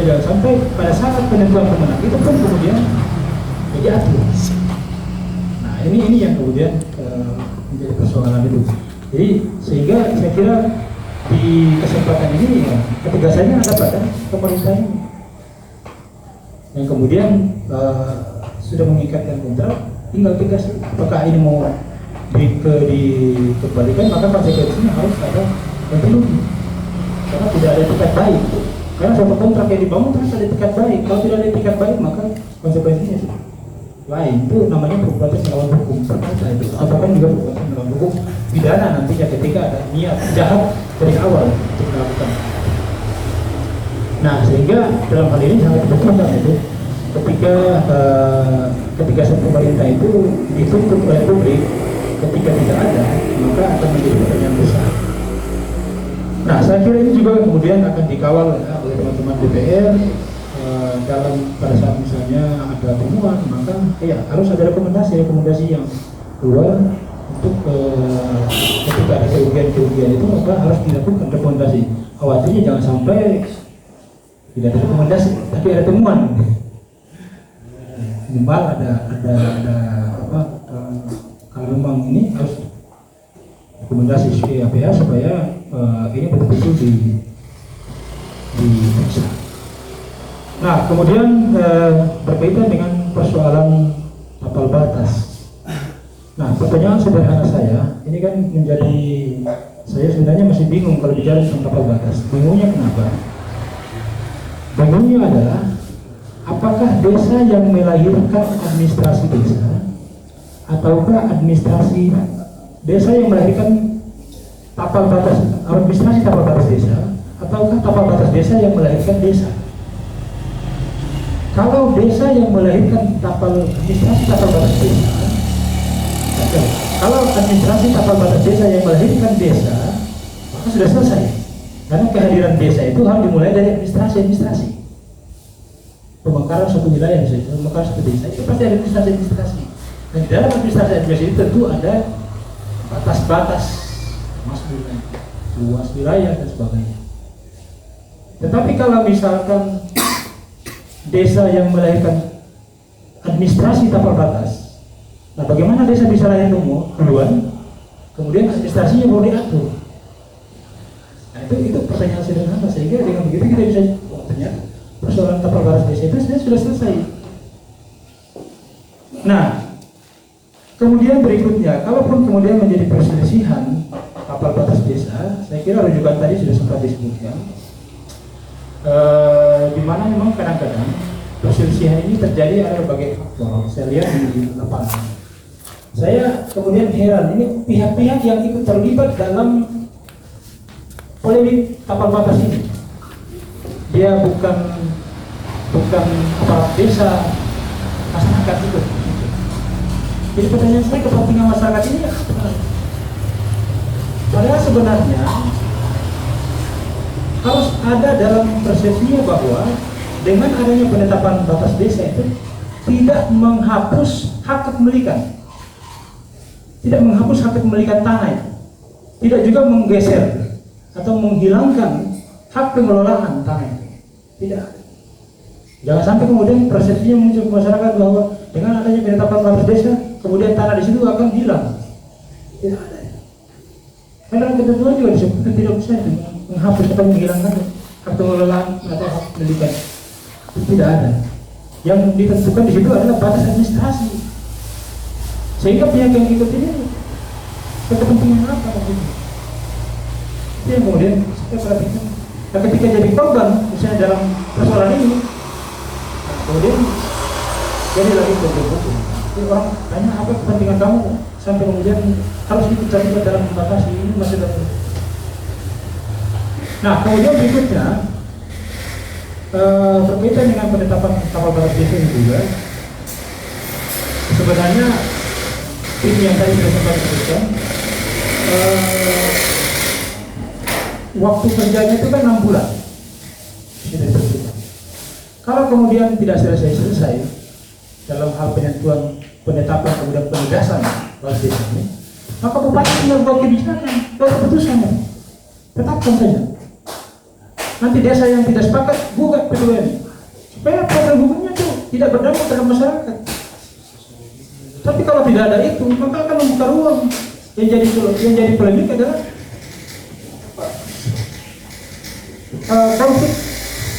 jangan sampai pada saat penentuan pemenang itu pun kemudian jadi atur. Nah ini yang kemudian menjadi persoalan itu. Jadi sehingga saya kira di kesempatan ini ya, ketegasannya ada pada pemerintah ini yang kemudian sudah mengikatkan kontrak, tinggal tegas apakah ini mau dikembalikan, maka konsekuensinya harus ada ganti rugi karena tidak ada etikat baik. Karena suatu kontrak yang dibangun terus ada etikat baik, kalau tidak ada etikat baik maka konsekuensinya lain. Itu namanya perbuatan melawan hukum perdata itu, ataupun juga perbuatan melawan hukum pidana nantinya ketika ada niat jahat dari awal untuk melakukan. Nah sehingga dalam hal ini sangat dibutuhkan itu ketika pemerintah itu dituntut oleh publik, ketika tidak ada maka akan menjadi pertanyaan besar. Nah saya kira ini juga kemudian akan dikawal oleh teman-teman DPR dalam pada saat misalnya ada temuan, maka ya harus ada rekomendasi yang keluar untuk ketika ada kerugian itu maka harus dilakukan rekomendasi. Khawatirnya jangan sampai tidak ada rekomendasi tapi ada temuan. Minimal ada apa kalau memang ini harus rekomendasi PA supaya ini betul-betul diperiksa. Nah, kemudian berkaitan dengan persoalan tapal batas. Nah, pertanyaan sederhana saya, ini kan menjadi, saya sebenarnya masih bingung kalau bicara tentang tapal batas. Bingungnya kenapa? Bingungnya adalah, apakah desa yang melahirkan administrasi desa, ataukah administrasi desa yang melahirkan tapal batas, administrasi tapal batas desa, ataukah tapal batas desa yang melahirkan desa? Kalau desa yang melahirkan administrasi tapal batas desa, kalau administrasi tapal batas desa yang melahirkan desa, maka sudah selesai. Karena kehadiran desa itu harus dimulai dari administrasi. pemekaran suatu wilayah, misalnya pemekaran suatu desa, itu pasti ada administrasi. Dan di dalam administrasi itu tentu ada batas-batas luas wilayah dan sebagainya. Tetapi kalau misalkan desa yang melahirkan administrasi tanpa batas, nah bagaimana desa bisa lahir duluan, kemudian administrasinya baru diatur? Nah itu pertanyaan sederhana, sehingga dengan begitu kita bisa ternyata persoalan tapal batas desa itu sudah selesai. Nah, kemudian berikutnya, kalaupun kemudian menjadi perselisihan tapal batas desa, saya kira rujukan tadi sudah sempat disebutkan, di mana memang kadang-kadang perselisihan ini terjadi ada berbagai faktor. Saya lihat di lapangan. Saya kemudian heran, ini pihak-pihak yang ikut terlibat dalam polemik tapal batas ini, dia bukan aparat desa, masyarakat itu. Jadi pertanyaan saya, kepentingan masyarakat ini apa? Padahal sebenarnya harus ada dalam persepsinya bahwa dengan adanya penetapan batas desa itu tidak menghapus hak kepemilikan, tidak menghapus hak kepemilikan tanah itu, tidak juga menggeser atau menghilangkan hak pengelolaan tanah itu, tidak. Jangan sampai kemudian persepsinya muncul ke masyarakat bahwa dengan adanya penetapan batas desa kemudian tanah di situ akan hilang. Tidak ada. Karena ketentuan juga disebutkan tidak bisa menghapus atau menghilangkan hak pengelolaan atau hak pendidikan. Itu tidak ada. Yang ditentukan di situ adalah batas administrasi. Sehingga pihak yang ikut ini kepentingan apa maksudnya? Itu yang kemudian saya perhatikan. Nah, ketika jadi korban, misalnya dalam persoalan ini, kemudian jadi lagi hukum. Jadi orang tanya apa kepentingan kamu sampai kemudian harus ikut terlibat dalam membatasi ini masih dalam. Nah, kemudian berikutnya berkaitan dengan penetapan tapal batas desa ini juga sebenarnya ini yang tadi sudah sempat disebutkan, waktu kerjanya itu kan 6 bulan sudah disebutkan. Kalau kemudian tidak selesai dalam hal penetapan kemudian penegasan batas desa ini, maka bupati tinggal buat kebijakan, buat keputusan, tetapkan saja. Nanti desa yang tidak sepakat gugat PTWN supaya program hukumnya itu tidak berdampak terhadap masyarakat. Tapi kalau tidak ada itu, maka akan membuka ruang. Yang jadi polemik adalah konflik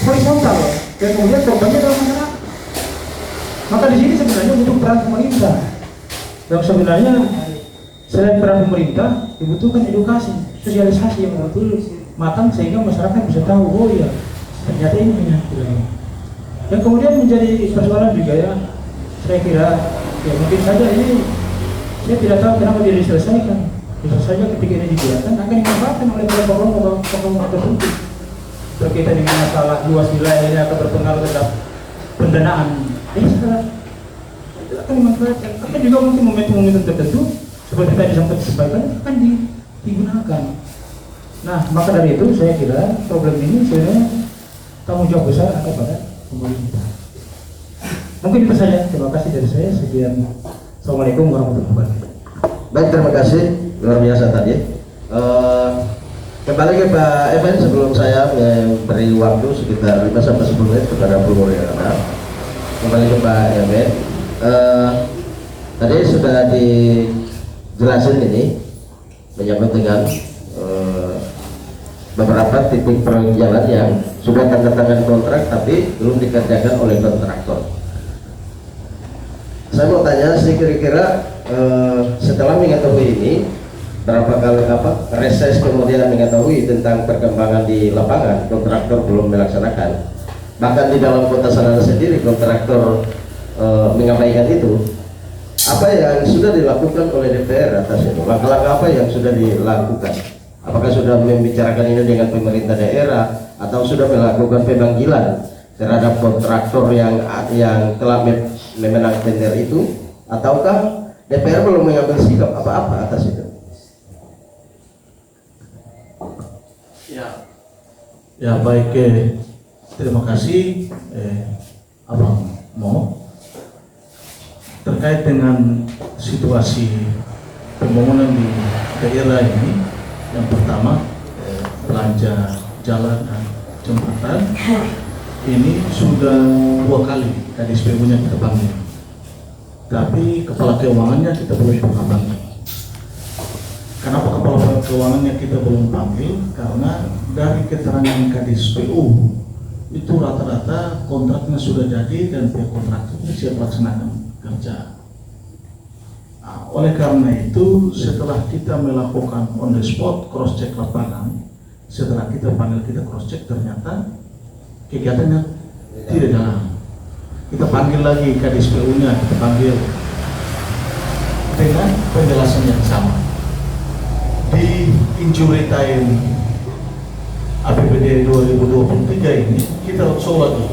horizontal dan kemudian korbannya adalah masyarakat. Maka di sini sebenarnya butuh peran pemerintah. Dan sebenarnya selain peran pemerintah dibutuhkan edukasi, sosialisasi yang betul matang sehingga masyarakat bisa tahu, oh iya ternyata ini menyangkut. Yang kemudian menjadi persoalan juga ya, saya kira ya mungkin saja ini saya tidak tahu kenapa dia diselesaikan. Bisa saja ketika ini dibiarkan akan dimanfaatkan oleh kelompok-kelompok tertentu berkaitan dengan masalah luas wilayah ini akan berpengaruh terhadap pendanaan. Salah itu akan dimanfaatkan. Akan juga mungkin momentum-momentum tertentu seperti tadi sempat disampaikan akan digunakan. Nah, maka dari itu saya kira problem ini sebenarnya tanggung jawab besar ada pada pemerintah. Mungkin itu saja. Terima kasih dari saya. Sekian. Assalamualaikum warahmatullahi wabarakatuh. Baik, terima kasih. Luar biasa tadi. Kembali ke Pak Evan sebelum saya memberi waktu sekitar 5-10 menit kepada Bu Mulyana. Kembali ke Pak Evan. Tadi sudah dijelasin ini menyangkut dengan beberapa titik proyek jalan yang sudah tanda tangan kontrak tapi belum dikerjakan oleh kontraktor. Saya mau tanya sih kira-kira setelah mengetahui ini berapa kali reses kemudian mengetahui tentang perkembangan di lapangan, kontraktor belum melaksanakan, bahkan di dalam kota Sanana sendiri kontraktor mengabaikan itu. Apa yang sudah dilakukan oleh DPR atas itu? Langkah-langkah apa yang sudah dilakukan? Apakah sudah membicarakan ini dengan pemerintah daerah atau sudah melakukan pemanggilan terhadap kontraktor yang telah memenang tender itu, ataukah DPR belum mengambil sikap apa-apa atas itu? Ya baik, terima kasih. Abang Mo terkait dengan situasi pembangunan di daerah ini. Yang pertama, belanja jalan dan jembatan ini sudah 2 kali Kadis PU-nya kita panggil, tapi kepala keuangannya kita belum pernah panggil. Kenapa kepala keuangannya kita belum panggil? Karena dari keterangan Kadis PU itu rata-rata kontraknya sudah jadi dan pihak kontraktor siap laksanakan kerja. Nah, oleh karena itu setelah kita melakukan on the spot cross check lapangan, setelah kita panggil, kita cross check, ternyata kegiatannya tidak jalan. Kita panggil lagi Kadis PU-nya, kita panggil dengan penjelasan yang sama. Di injury time APBD 2023 ini kita roadshow lagi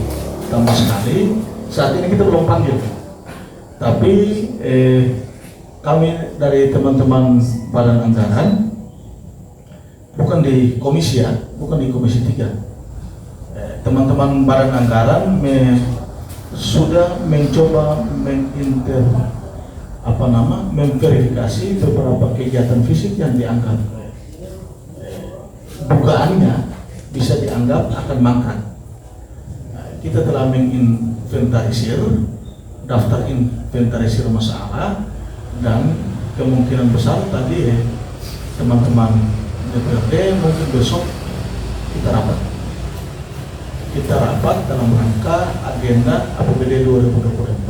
tambah sekali. Saat ini kita belum panggil, tapi kami dari teman-teman Badan Anggaran, bukan di komisi ya, bukan di Komisi 3, teman-teman Badan Anggaran sudah mencoba memverifikasi beberapa kegiatan fisik yang dianggap dugaannya bisa dianggap akan mangkrak. Kita telah menginventarisir, daftar inventarisir masalah, dan kemungkinan besar tadi teman-teman DPRD mungkin besok kita rapat dalam rangka agenda APBD 2024.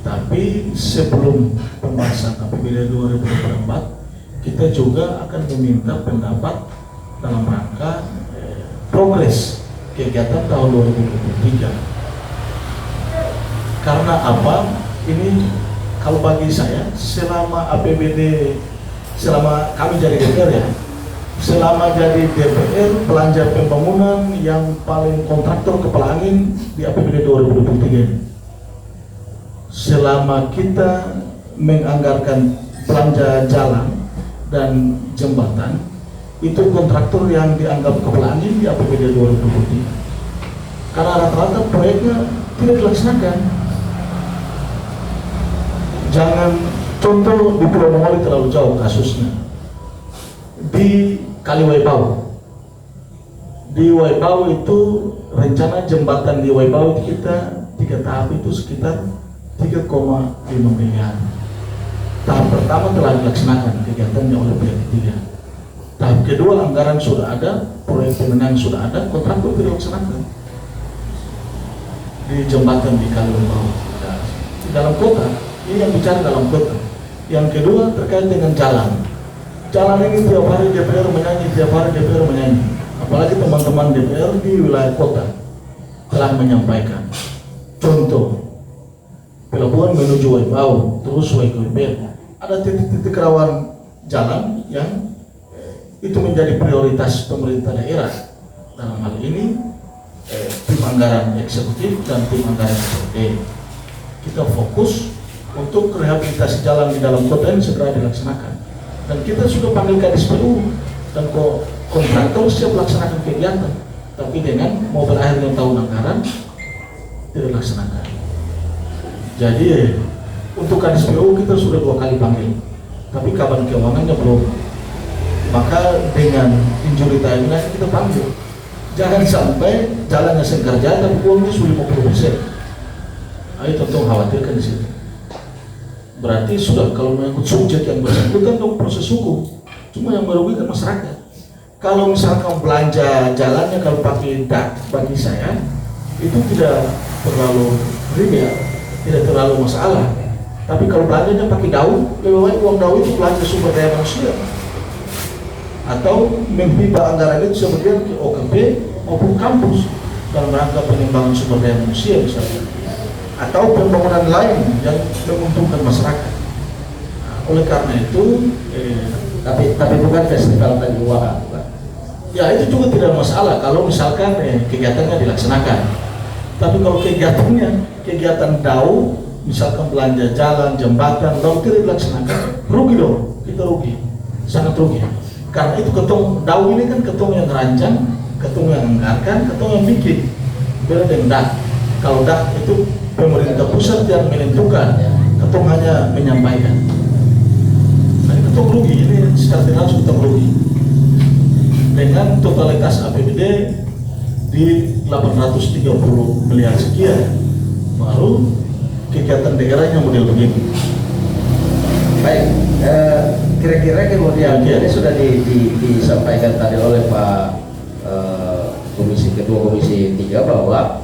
Tapi sebelum pembahasan APBD 2024, kita juga akan meminta pendapat dalam rangka progres kegiatan tahun 2023. Karena apa? Ini kalau bagi saya, selama APBD, selama kami jadi DPR ya, selama jadi DPR, belanja pembangunan yang paling kontraktor kepala angin di APBD 2023. Selama kita menganggarkan belanja jalan dan jembatan, itu kontraktor yang dianggap kepala angin di APBD 2023. Karena rata-rata proyeknya tidak dilaksanakan. Jangan contoh di Pulau Mongoli terlalu jauh kasusnya. Di Kali Waibau. Di Waibau itu rencana jembatan di Waibau itu kita 3 tahap itu sekitar 3,5 miliar. Tahap pertama telah dilaksanakan kegiatannya oleh pihak ketiga. Tahap kedua anggaran sudah ada, proyek pemenang sudah ada, kontraktor tidak dilaksanakan. Di jembatan di Kali Waibau. Di dalam kota. Ini yang bicara dalam kota. Yang kedua terkait dengan jalan. Jalan ini tiap hari DPR menyanyi, Apalagi teman-teman DPR di wilayah kota telah menyampaikan. Contoh, pelabuhan menuju Waibau, terus Waikibet. Ada titik-titik rawan jalan yang itu menjadi prioritas pemerintah daerah. Dalam hal ini, tim anggaran eksekutif dan tim anggaran DPRD. Kita fokus untuk rehabilitasi jalan di dalam kota ini segera dilaksanakan. Dan kita sudah panggil Kadis PU dan kontraktor siap melaksanakan kegiatan. Tapi dengan mau berakhirnya tahun anggaran tidak dilaksanakan. Jadi untuk Kadis PU kita sudah 2 kali panggil, tapi kabar keuangannya belum. Maka dengan injury timeline kita panggil. Jangan sampai jalannya sengkarja tapi uangnya sudah 50%. Ayo tentu khawatirkan di situ. Berarti sudah kalau mengikut subjek yang bersangkutan dong proses hukum. Cuma yang merugikan masyarakat. Kalau misalkan belanja jalannya kalau pakai dak, bagi saya itu tidak terlalu trivial, tidak terlalu masalah. Tapi kalau belanjanya pakai daun, lebih baik uang daun itu belanja sumber daya manusia. Atau menghibah anggaran itu sebagian ke OKP maupun kampus dalam rangka pengembangan sumber daya manusia misalnya. Atau pembangunan lain yang menguntungkan masyarakat. Nah, oleh karena itu, tapi bukan festival Tanjung Wahab, Pak. Ya itu juga tidak masalah kalau misalkan kegiatannya dilaksanakan. Tapi kalau kegiatan DAU, misalkan belanja jalan, jembatan, DAU tidak dilaksanakan, rugi dong, kita rugi, sangat rugi. Karena itu ketum DAU ini kan ketum yang rancang, ketum yang anggarkan, ketum yang bikin, beda dengan DAU. Kalau dah itu pemerintah pusat yang menentukan, ketum hanya menyampaikan. Nah, ketum rugi, ini secara tidak langsung ketum rugi. Dengan totalitas APBD di 830 miliar sekian, baru kegiatan negaranya model begini. Baik, kira-kira kemudian ini sudah disampaikan tadi oleh Pak Ketua Komisi 3 bahwa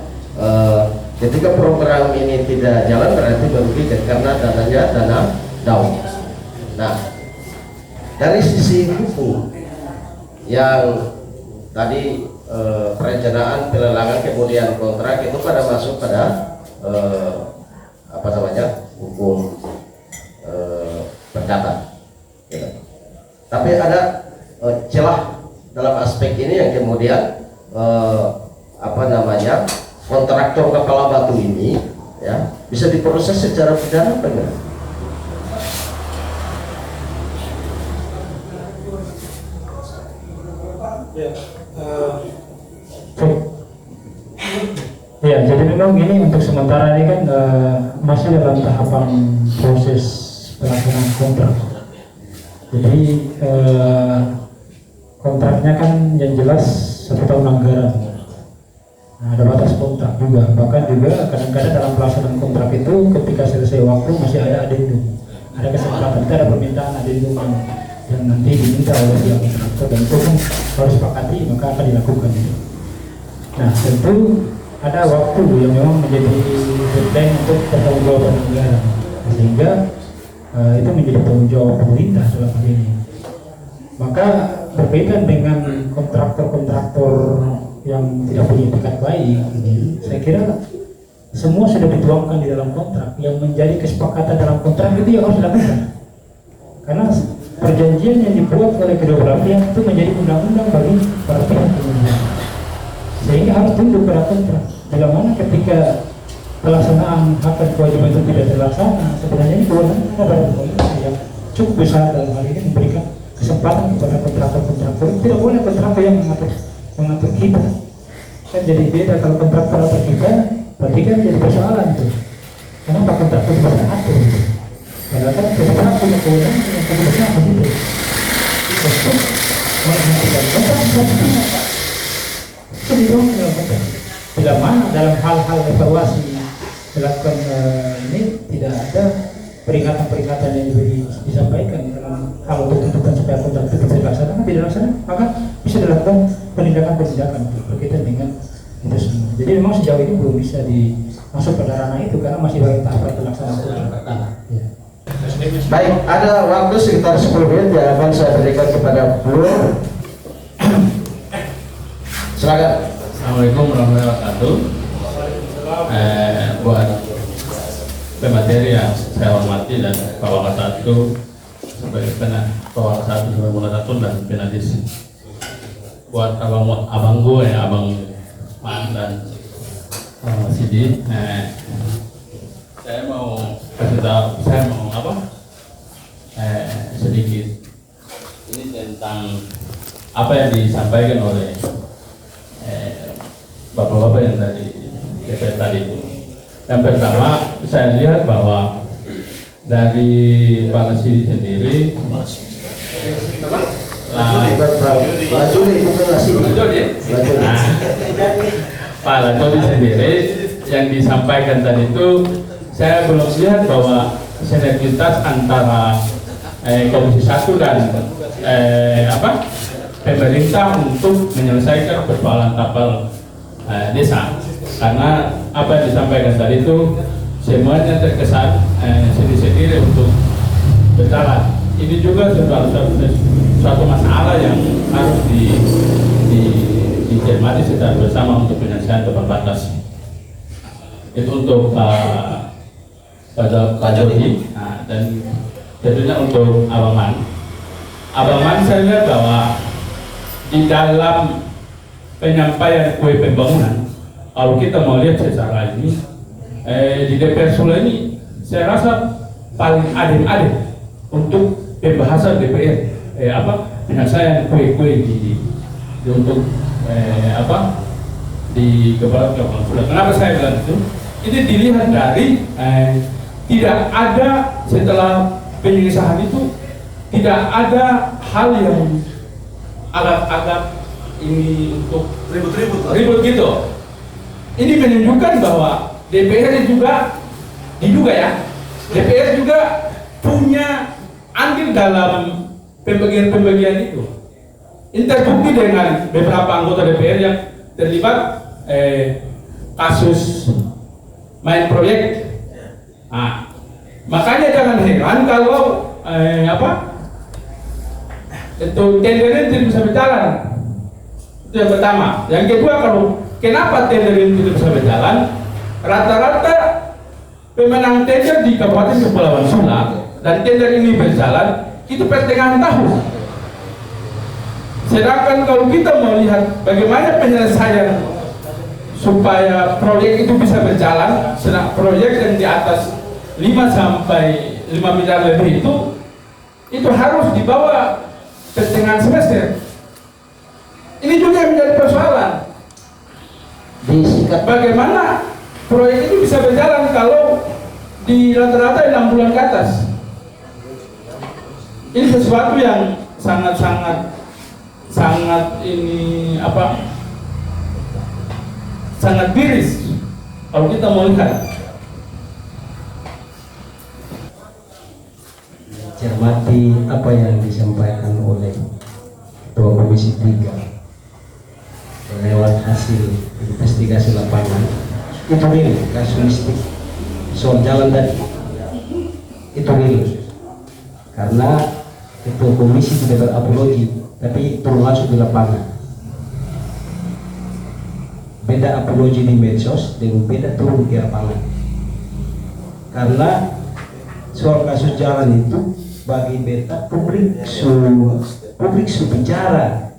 ketika program ini tidak jalan berarti merugikan karena dananya dana down. Nah, dari sisi hukum yang tadi perencanaan pelelangan kemudian kontrak itu pada masuk pada hukum perdata. Gitu. Tapi ada celah dalam aspek ini yang kemudian kontraktor kepala batu ini ya bisa diproses secara pidana apa enggak? Ya, jadi memang ini untuk sementara ini kan masih dalam tahapan proses pelaksanaan kontrak. Jadi kontraknya kan yang jelas 1 tahun anggaran. Nah, ada batas kontrak juga. Bahkan juga kadang-kadang dalam pelaksanaan kontrak itu ketika selesai waktu masih ada adendum. Ada kesempatan, kita ada permintaan adendum yang nanti diminta oleh pihak kontraktor dan itu pun harus sepakati maka akan dilakukan. Nah, tentu ada waktu yang memang menjadi deadline untuk pertanggungjawaban negara, sehingga itu menjadi tanggung jawab pemerintah dalam hal ini. Maka berbeda dengan kontraktor-kontraktor yang tidak punya etikat baik ini, saya kira semua sudah dituangkan di dalam kontrak. Yang menjadi kesepakatan dalam kontrak itu yang harus dilakukan, karena perjanjian yang dibuat oleh kedua belah pihak itu menjadi undang-undang bagi para pihak kemudian, sehingga harus tunduk pada kontrak. Bila mana ketika pelaksanaan hak dan kewajiban itu tidak terlaksana, sebenarnya ini kewenangan pada pemerintah yang cukup besar dalam hal ini memberikan kesempatan kepada kontraktor. Tidak boleh kontraktor yang mengatur kita. Kan jadi beda kalau kontraktor atur kita, berarti kan jadi persoalan itu. Kenapa kontraktor bisa atur? Padahal kan kontraktor punya kewenangan yang cukup besar begitu. Untuk menghentikan kontrak itu didorong dalam kontrak. Bila mana dalam hal-hal evaluasi dilakukan ini tidak ada peringatan-peringatan yang disampaikan dalam hal untuk tuntutan supaya kontrak itu bisa dilaksanakan, tidak dilaksanakan, maka bisa dilakukan penindakan-penindakan berkaitan dengan itu semua. Jadi memang sejauh ini belum bisa masuk pada ranah itu karena masih banyak tahapan pelaksanaan kontrak. Ya. Baik, ada waktu sekitar 10 menit yang akan saya berikan kepada Blur. Silakan. Assalamualaikum warahmatullahi wabarakatuh. Buat pemateri yang saya hormati dan Kawal 1 sebagai Kawal 1 dan penadis. Buat abang gue ya, abang Man dan Sidi. Saya mau kasih tahu, sedikit ini tentang apa yang disampaikan oleh bapak-bapak yang tadi DPR tadi itu. Yang pertama saya lihat bahwa dari Pak Nasiri sendiri Pak Lajoli sendiri yang disampaikan tadi itu saya belum lihat bahwa sinergitas antara Komisi 1 dan pemerintah untuk menyelesaikan persoalan tapal desa, karena apa yang disampaikan tadi itu semuanya terkesan sendiri-sendiri untuk berjalan. Ini juga suatu masalah yang harus dicermati secara bersama untuk penyelesaian tepat batas. Itu untuk Pak Jody dan tentunya untuk Abang Man saya lihat bahwa di dalam penyampaian kue pembangunan, kalau kita mau lihat secara ini di DPR Solo ini saya rasa paling adil untuk pembahasan DPR penyelesaian kue-kue untuk di kepala Kapolda. Kenapa saya bilang itu? Ini dilihat dari tidak ada setelah penyelesaian itu tidak ada hal yang agak-agak ini untuk ribut gitu. Ini menunjukkan bahwa DPR juga diduga ya, DPR juga punya andil dalam pembagian itu. Ini terbukti dengan beberapa anggota DPR yang terlibat kasus main proyek. Nah, makanya jangan heran kalau itu tendernya tidak bisa berjalan. Itu yang pertama. Yang kedua, kalau kenapa tender ini tidak bisa berjalan? Rata-rata pemenang tender di Kabupaten Kepulauan Sula dan tender ini berjalan itu pertengahan tahun. Sedangkan kalau kita melihat bagaimana penyelesaian supaya proyek itu bisa berjalan, sedang proyek yang di atas 5 sampai 5 miliar lebih itu harus dibawa pertengahan semester. Ini juga yang menjadi persoalan. Bagaimana proyek itu bisa berjalan kalau di rata-rata 6 bulan ke atas? Ini sesuatu yang sangat ini sangat miris kalau kita mau lihat. Cermati apa yang disampaikan oleh Ketua Komisi 3 lewat hasil investigasi lapangan, itu real kasuistik soal jalan tadi, itu real karena Ketua Komisi tidak berapologi, tapi turun langsung di lapangan. Beda apologi di medsos dengan beda turun di lapangan, karena soal kasus jalan itu bagi beta publik su bicara,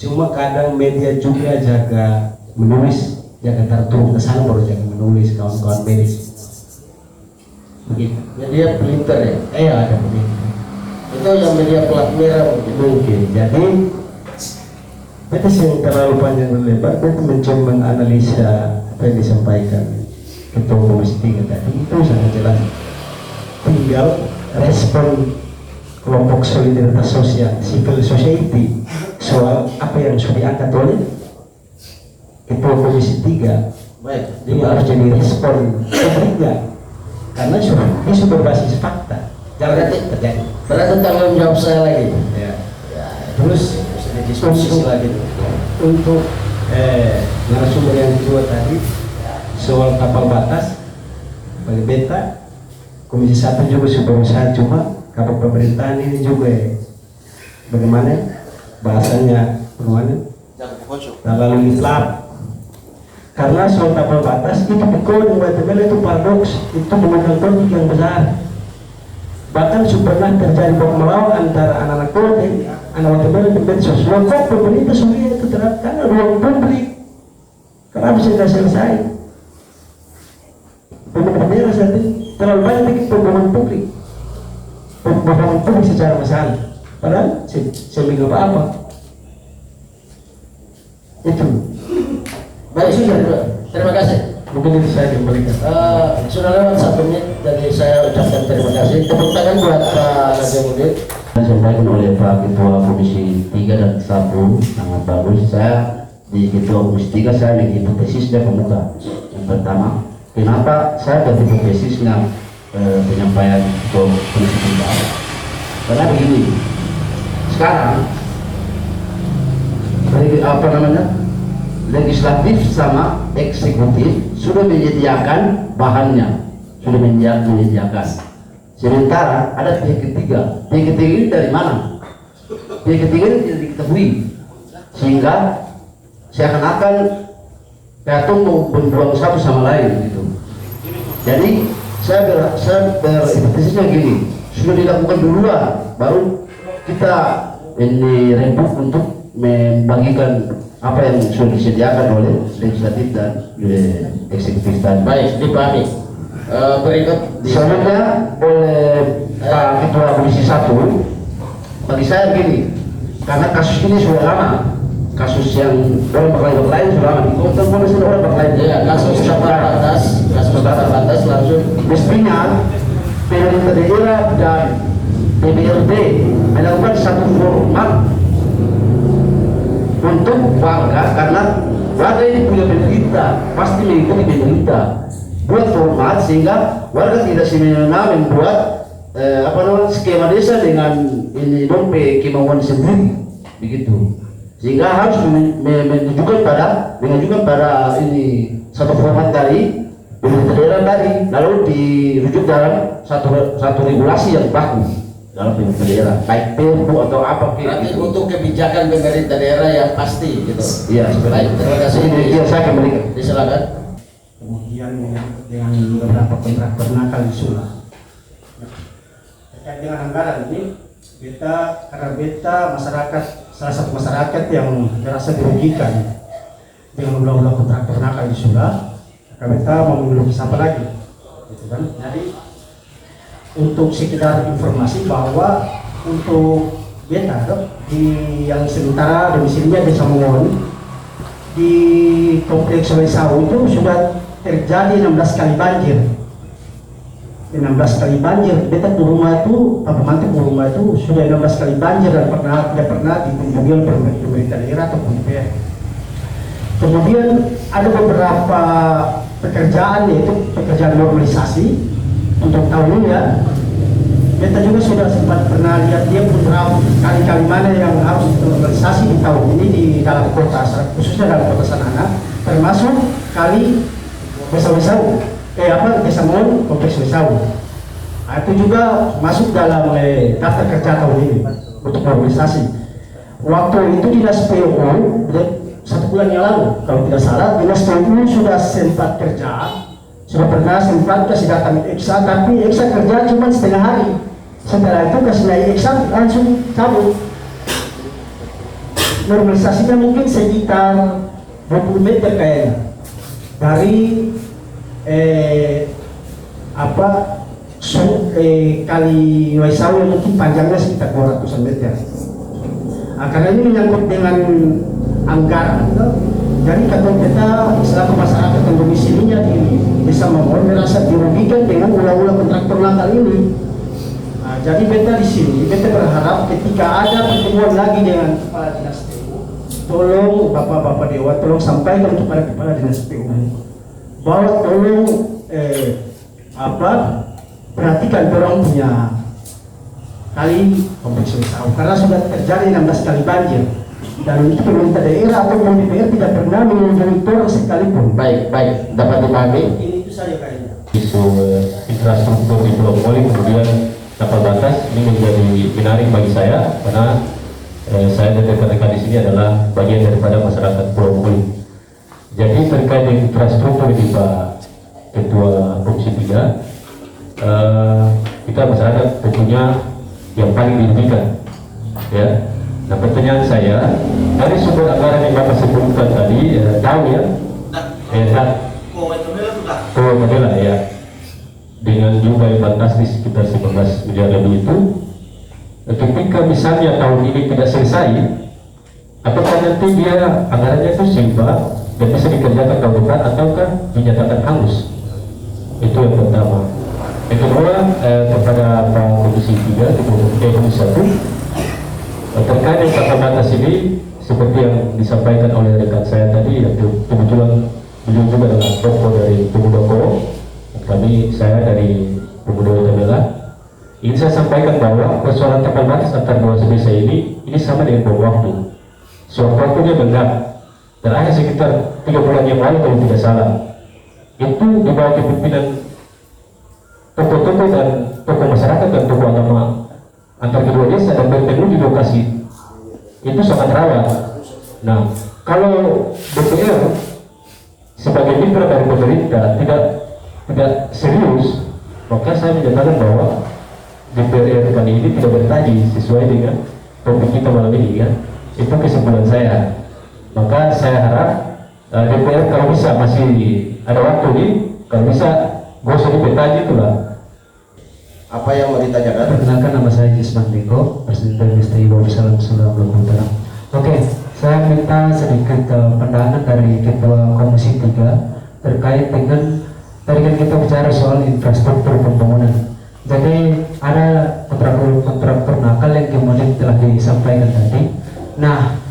cuma kadang media juga jaga menulis, jaga terturun ke sana baru jaga menulis kawan-kawan medis begitu. Media printer ya? Iya, ada begitu. Itu yang media plat merah Mungkin. Jadi beta yang terlalu panjang dan lebar, beta mencoba menganalisa apa yang disampaikan Ketua Komisi 3 tadi, itu sangat jelas. Tinggal respon kelompok solidaritas sosial, civil society, soal apa yang sudah diangkat oleh Ketua Komisi 3. baik. Jadi harus jadi respon publiknya, karena ini sudah berbasis fakta. Jangan terjadi. Berarti tanggung jawab saya lagi. Ya. Terus diskusi lagi. Untuk narasumber yang kedua tadi soal kapal batas, bagi beta Komisi 1 juga sudah berusaha, cuma kapal pemerintahan ini juga bagaimana bahasanya, bagaimana terlalu litlap, karena soal kapal batas itu pukul di Guatemala itu paradoks, itu menggunakan konflik yang besar. Bahkan pernah terjadi pemelawan antara anak-anak Kote, anak Guatemala dan medsos. Kok pemerintah sudah itu terapkan ruang publik, kenapa bisa selesai? Pemerintah saat ini terlalu banyak bikin pembangunan publik secara masalah, padahal seminggu apa itu. Baik, sudah. Terima kasih. Mungkin itu saya kembalikan. Sudah lewat 1 menit, jadi saya ucapkan terima kasih. Tepuk tangan buat Pak Najamuddin. Disampaikan oleh Pak Ketua Komisi 3 dan 1 sangat bagus. Saya di Ketua Komisi 3 saya menghipotesis dan pemuka. Yang pertama, kenapa saya berhipotesisnya penyampaian Ketua Komisi 3? Karena begini, sekarang legislatif sama eksekutif sudah menyediakan bahannya, sudah menyediakan. Sementara ada pihak ketiga. Pihak ketiga ini dari mana? Pihak ketiga ini tidak diketahui, sehingga seakan-akan Piatung mau berjuang satu sama lain gitu. Jadi saya berhipotesis gini, sudah dilakukan duluan, baru kita ini rembuk untuk membagikan apa yang sudah disediakan oleh legislatif dan eksekutif tadi. Baik, dipahami. Berikut Selanjutnya oleh Pak Ketua Komisi 1, bagi saya begini, karena kasus ini sudah lama, kasus yang orang berlain selama di kota mana sudah orang berlain. Ya, kasus tapal batas langsung Mestinya pemerintah daerah dan DPRD melakukan satu format untuk warga, karena warga ini punya penderita, pasti mengikuti penderita. Buat format sehingga warga tidak semena-mena membuat skema desa dengan ini dompe kemauan sendiri begitu. Sehingga harus menunjukkan pada ini satu format dari pemerintah daerah tadi, lalu dirujuk dalam satu regulasi yang baku dalam pemerintah daerah, baik perpu atau apa. berarti untuk kebijakan pemerintah daerah yang pasti gitu. Iya, Baik, terima kasih. Iya, saya kembalikan. Silakan. Kemudian dengan beberapa kontraktor nakal di Sula. Terkait dengan anggaran ini, karena beta masyarakat, salah satu masyarakat yang merasa dirugikan dengan ulah-ulah kontraktor nakal di Sula, maka beta mau mengeluh siapa lagi, gitu kan? Jadi untuk sekedar informasi bahwa untuk beta di yang sementara domisilinya Desa Mongon di kompleks Sungai Sawu itu sudah terjadi 16 kali banjir. 16 kali banjir. Beta di rumah itu, Pak Mantu di rumah itu sudah 16 kali banjir dan tidak pernah dikunjungi oleh pemerintah daerah ataupun DPR. Kemudian ada beberapa pekerjaan, yaitu pekerjaan normalisasi untuk tahun ini ya. Beta juga sudah sempat pernah lihat dia beberapa kali-kali mana yang harus normalisasi di tahun ini di dalam kota, khususnya dalam kota Sanana, termasuk kali Desa Wesawu, Desa Mongon, kompleks Wesawu. Nah, itu juga masuk dalam daftar kerja tahun ini untuk normalisasi. Waktu itu dinas PU 1 bulan yang lalu, kalau tidak salah, dinas PU sudah sempat kerja, sudah pernah sempat kasih datang Eksa, tapi Eksa kerja cuma setengah hari. Setelah itu kasih naik Eksa langsung cabut. Normalisasinya mungkin sekitar 20 meter kayaknya dari kali Waisawu yang mungkin panjangnya sekitar 200 meter. Nah, karena ini menyangkut dengan anggaran, jadi kata kita selaku masyarakat yang domisilinya di Desa Mongon merasa dirugikan dengan ulah-ulah kontraktor nakal ini. Nah, jadi beta di sini, beta berharap ketika ada pertemuan lagi dengan kepala dinas PU, tolong bapak-bapak dewan, tolong sampaikan kepada kepala dinas PU bahwa tolong perhatikan orang punya kali kompleks Wesawu, karena sudah terjadi 16 kali banjir dan itu pemerintah daerah atau DPR tidak pernah mengunjungi orang sekalipun. Baik, dapat dipahami. Ini itu saja kayaknya. Isu infrastruktur di Pulau Moli kemudian tapal batas ini menjadi menarik bagi saya karena saya dan rekan-rekan di sini adalah bagian daripada masyarakat Pulau Moli. Jadi terkait dengan infrastruktur di Pak Ketua Komisi 3, kita masyarakat tentunya yang paling dirugikan, ya. Nah, pertanyaan saya dari sumber anggaran yang Bapak sebutkan tadi, tahu ya, Kodela ya, dengan jumlah yang fantastis sekitar 19 miliar lebih itu, ketika misalnya tahun ini tidak selesai, apakah nanti dia anggarannya itu simpel dan bisa dikerjakan tahun depan ataukah dinyatakan hangus? Itu yang pertama. Yang kedua, kepada Pak Komisi 3, Komisi 1, terkait dengan tapal batas ini, seperti yang disampaikan oleh rekan saya tadi, yang kebetulan beliau juga adalah tokoh dari Pemuda Koro, saya dari Pemuda Utamela, ingin saya sampaikan bahwa persoalan tapal batas antar dua desa ini sama dengan bom waktu. Soal waktunya benar. Terakhir sekitar 3 bulan yang lalu kalau tidak salah, itu di bawah kepemimpinan tokoh-tokoh dan tokoh masyarakat dan tokoh agama antar kedua desa dan bertemu di lokasi itu sangat rawan. Nah, kalau DPR sebagai mitra dari pemerintah tidak serius, maka saya menyatakan bahwa DPR kali ini tidak bertaji sesuai dengan topik kita malam ini kan. Itu kesimpulan saya. Maka saya harap DPR kalau bisa, masih ada waktu nih, kalau bisa gak usah dipetaji itulah. Apa yang mau ditanyakan? Perkenalkan, nama saya Jisman Deko, Presiden PMSTI Bawang Salam Sula Blok Utara. Oke, Saya minta sedikit pandangan dari Ketua Komisi 3 terkait dengan tadi kan kita bicara soal infrastruktur pembangunan. Jadi ada kontraktor nakal yang kemudian telah disampaikan tadi. Nah,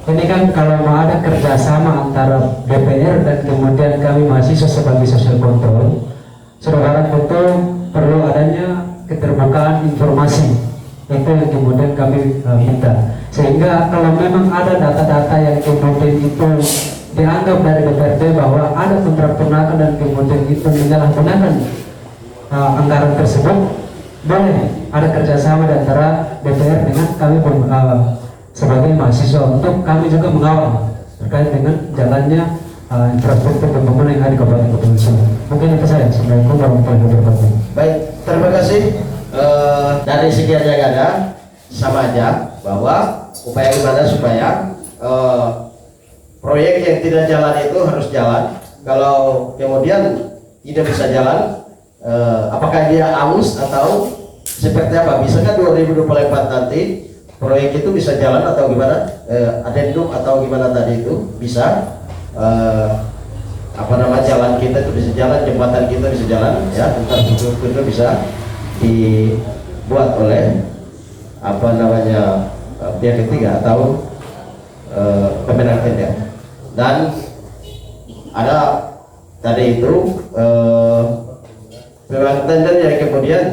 ini kan kalau mau ada kerjasama antara DPR dan kemudian kami mahasiswa sebagai social control, saudara tentu perlu adanya keterbukaan informasi. Itu yang kemudian kami minta. Sehingga kalau memang ada data-data yang kemudian itu dianggap dari DPRD bahwa ada kontraktor nakal dan kemudian itu menyalahgunakan anggaran tersebut, boleh ada kerjasama antara DPR dengan kami sebagai mahasiswa untuk kami juga mengawal terkait dengan jalannya infrastruktur pembangunan yang ada di Kabupaten Kepulauan Seribu. Mungkin itu saya. Assalamualaikum warahmatullahi wabarakatuh. Baik, terima kasih. Dari sekian yang ada, sama aja bahwa upaya gimana supaya proyek yang tidak jalan itu harus jalan. Kalau kemudian tidak bisa jalan, apakah dia aus atau seperti apa? Bisa kan 2024 nanti proyek itu bisa jalan atau gimana? Adendum atau gimana tadi itu bisa jalan kita itu bisa jalan, jembatan kita bisa jalan, ya, entar itu bisa dibuat oleh pihak ketiga atau pemenang tender. Dan ada tadi itu pemenang tender yang kemudian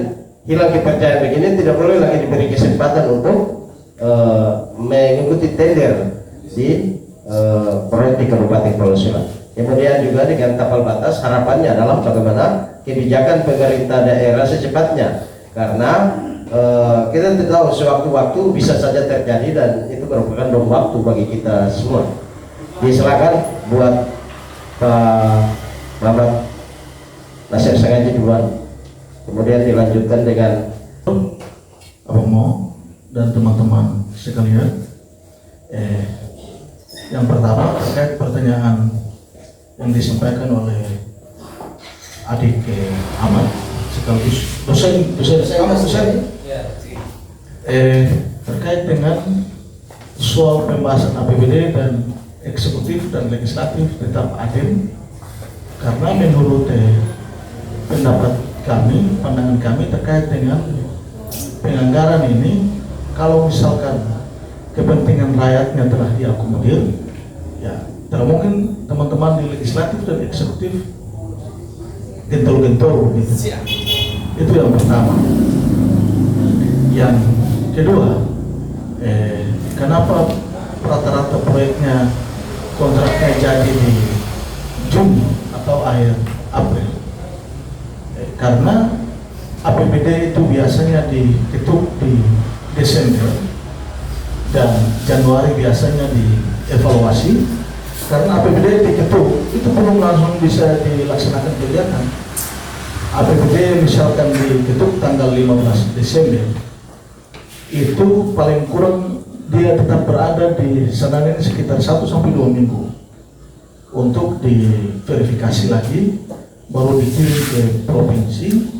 hilang kepercayaan begini tidak boleh lagi diberi kesempatan untuk mengikuti tender di proyek di Kabupaten Kepulauan Seribu. Kemudian juga dengan tapal batas harapannya adalah bagaimana kebijakan pemerintah daerah secepatnya, karena kita tidak tahu sewaktu-waktu bisa saja terjadi dan itu merupakan bom waktu bagi kita semua. Disilakan buat Pak Muhammad Nasir Sangaji duluan, kemudian dilanjutkan dengan Romo dan teman-teman sekalian. Yang pertama terkait pertanyaan yang disampaikan oleh adik Ahmad sekaligus dosen terkait dengan soal pembahasan APBD dan eksekutif dan legislatif tetap adil, karena menurut pendapat kami, pandangan kami terkait dengan penganggaran ini, kalau misalkan kepentingan rakyatnya telah diakomodir, ya tidak mungkin teman-teman di legislatif dan eksekutif gentol-gentol gitu. Itu yang pertama. Yang kedua, kenapa rata-rata proyeknya kontraknya jadi di Juni atau akhir April? Karena APBD itu biasanya diketuk di Desember dan Januari biasanya dievaluasi. Karena APBD diketuk itu belum langsung bisa dilaksanakan kegiatan. APBD misalkan diketuk tanggal 15 Desember, itu paling kurang dia tetap berada di sana ini sekitar 1 sampai 2 minggu untuk diverifikasi lagi, baru dikirim ke provinsi.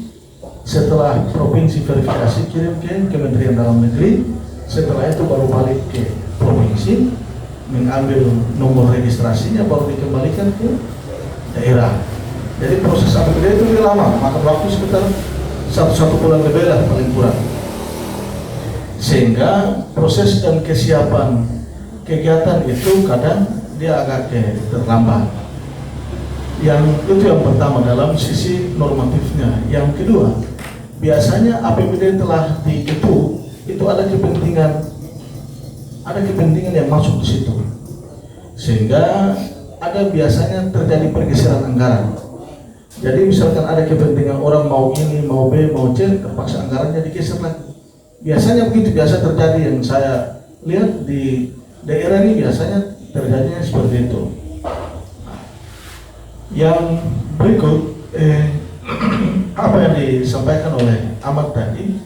Setelah provinsi verifikasi kirim ke Kementerian Dalam Negeri, setelah itu baru balik ke provinsi, mengambil nomor registrasinya, baru dikembalikan ke daerah. Jadi proses APBD itu lebih lama, makan waktu sekitar 1 bulan lebih lah paling kurang. Sehingga proses dan kesiapan kegiatan itu kadang dia agak terlambat. Yang itu yang pertama dalam sisi normatifnya. Yang kedua, biasanya APBD telah diketuk, itu ada kepentingan yang masuk di situ, sehingga ada biasanya terjadi pergeseran anggaran. Jadi misalkan ada kepentingan orang mau ini, mau B, mau C, terpaksa anggarannya digeser lagi. Biasanya begitu, biasa terjadi yang saya lihat di daerah ini, biasanya terjadinya seperti itu. Yang berikut apa yang disampaikan oleh Ahmad tadi,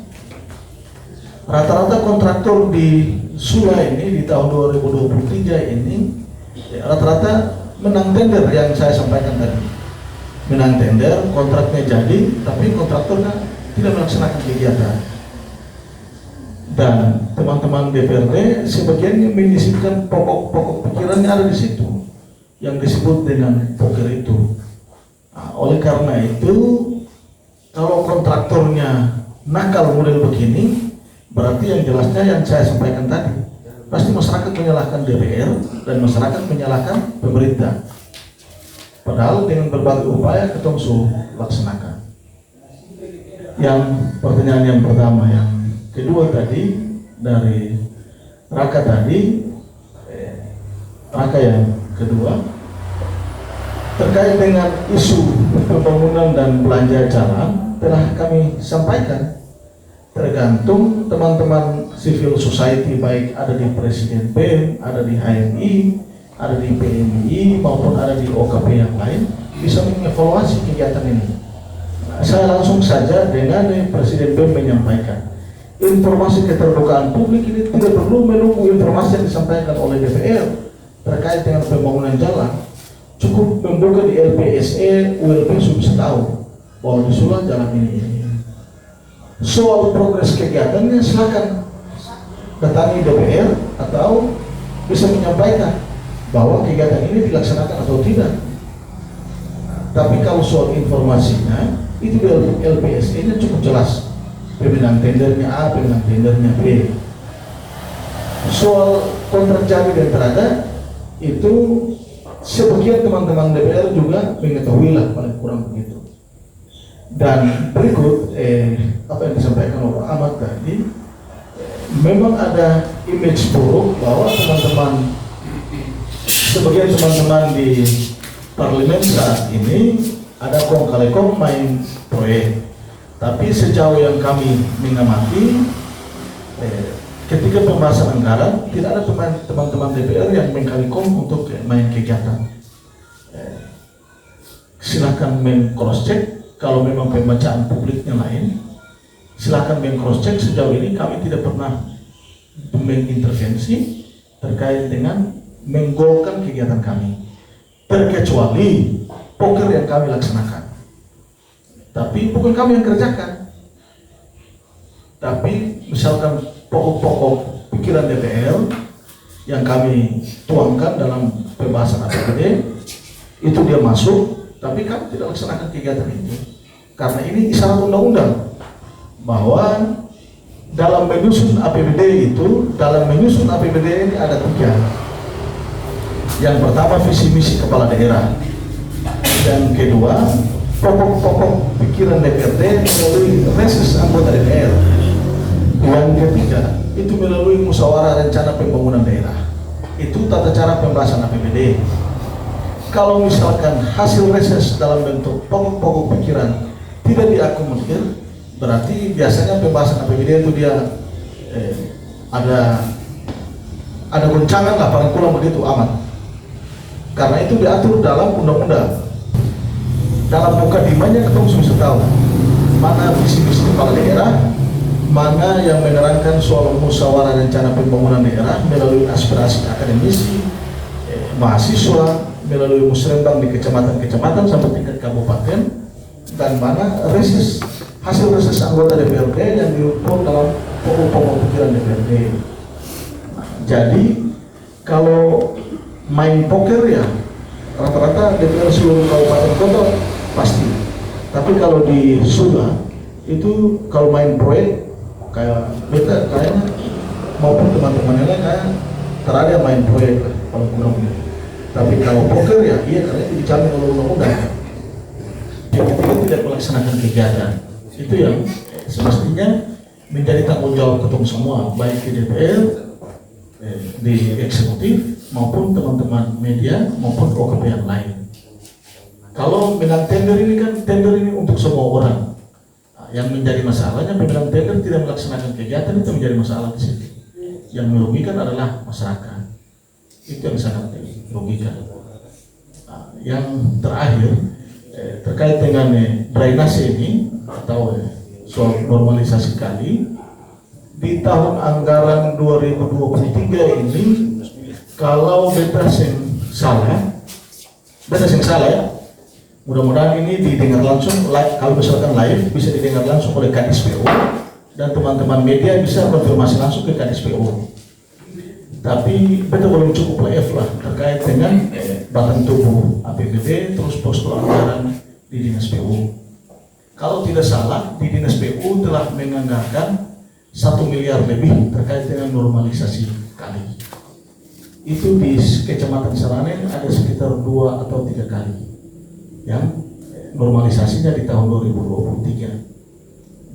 rata-rata kontraktor di Sula ini di tahun 2023 ini rata-rata menang tender yang saya sampaikan tadi. Menang tender, kontraknya jadi, tapi kontraktornya tidak melaksanakan kegiatan. Dan teman-teman DPRD sebagiannya menyisipkan pokok-pokok pikirannya ada di situ yang disebut dengan poker itu. Nah, oleh karena itu, kalau kontraktornya nakal model begini, berarti yang jelasnya yang saya sampaikan tadi, pasti masyarakat menyalahkan DPR dan masyarakat menyalahkan pemerintah. Padahal dengan berbagai upaya kita sudah laksanakan. Yang pertanyaan yang pertama, yang kedua tadi dari Raka tadi, Raka yang kedua terkait dengan isu pembangunan dan belanja jalan telah kami sampaikan. Tergantung teman-teman civil society baik ada di Presiden BEM, ada di HMI, ada di PMI maupun ada di OKP yang lain bisa mengevaluasi kegiatan ini. Nah, saya langsung saja dengan Presiden BEM menyampaikan informasi keterbukaan publik ini tidak perlu menunggu informasi yang disampaikan oleh DPR terkait dengan pembangunan jalan. Cukup membuka di LPSE, ULP sudah bisa tahu bahwa disulat jalan ini. Soal progres kegiatannya silakan datangi DPR atau bisa menyampaikan bahwa kegiatan ini dilaksanakan atau tidak. Tapi kalau soal informasinya itu di LPSE-nya cukup jelas. Pemenang tendernya A, pemenang tendernya B. Soal kontrak jami dan terada itu sebagian teman-teman DPR juga mengetahui lah paling kurang begitu. Dan berikut apa yang disampaikan oleh Pak Ahmad tadi, memang ada image buruk bahwa teman-teman sebagian teman-teman di parlemen saat ini ada kong kali kong main proyek. Tapi sejauh yang kami mengamati, ketika pembahasan anggaran tidak ada teman-teman DPR yang mengkalikom untuk main kegiatan. Silakan men-cross check kalau memang pembacaan publiknya lain. Silakan men-cross check, sejauh ini kami tidak pernah mengintervensi terkait dengan menggolkan kegiatan kami, terkecuali poker yang kami laksanakan. Tapi bukan kami yang kerjakan. Tapi misalkan pokok-pokok pikiran DPR yang kami tuangkan dalam pembahasan APBD itu dia masuk, tapi kami tidak laksanakan kegiatan itu karena ini isyarat undang-undang bahwa dalam menyusun APBD itu, dalam menyusun APBD ini ada 3. Yang pertama visi misi kepala daerah, dan kedua pokok-pokok pikiran DPRD melalui reses anggota DPR. Yang ketiga itu melalui musyawarah rencana pembangunan daerah. Itu tata cara pembahasan APBD. Kalau misalkan hasil reses dalam bentuk pokok-pokok pikiran tidak diakomodir, berarti biasanya pembahasan APBD itu dia ada goncangan lah, paling kurang begitu aman. Karena itu diatur dalam undang-undang. Dalam mukadimahnya kita bisa tahu mana visi-visi kepala daerah, mana yang menerangkan soal musyawarah rencana pembangunan daerah melalui aspirasi akademisi, mahasiswa, melalui musrembang di kecamatan-kecamatan sampai tingkat kabupaten, dan mana reses hasil reses anggota DPRD yang diukur dalam pokok-pokok pikiran DPRD. Jadi kalau main poker ya rata-rata DPR seluruh kabupaten kota pasti. Tapi kalau di Sula itu kalau main proyek kayak beta kayaknya maupun teman-teman yang lain kayak terada main proyek kalau kurang gitu. Tapi kalau poker ya iya karena itu dijamin oleh undang-undang. Jadi kita tidak melaksanakan kegiatan. Itu yang semestinya menjadi tanggung jawab ketemu semua, baik di DPR, di eksekutif maupun teman-teman media maupun OKP yang lain. Kalau menang tender ini kan tender ini untuk semua orang. Nah, yang menjadi masalahnya pemenang tender tidak melaksanakan kegiatan, itu menjadi masalah di sini. Yang merugikan adalah masyarakat. Itu yang sangat merugikan. Nah, yang terakhir terkait dengan drainase ini atau soal normalisasi kali di tahun anggaran 2023 ini, kalau beta salah ya. Mudah-mudahan ini didengar langsung, kalau misalkan live bisa didengar langsung oleh Kadis PU dan teman-teman media bisa konfirmasi langsung ke KSPO. Tapi betul belum cukup level lah terkait dengan bahan tubuh APBD terus postur anggaran di Dinas PU. Kalau tidak salah di Dinas PU telah menganggarkan 1 miliar lebih terkait dengan normalisasi kali. Itu di Kecamatan Saranen ada sekitar 2 atau 3 kali yang normalisasinya di tahun 2023.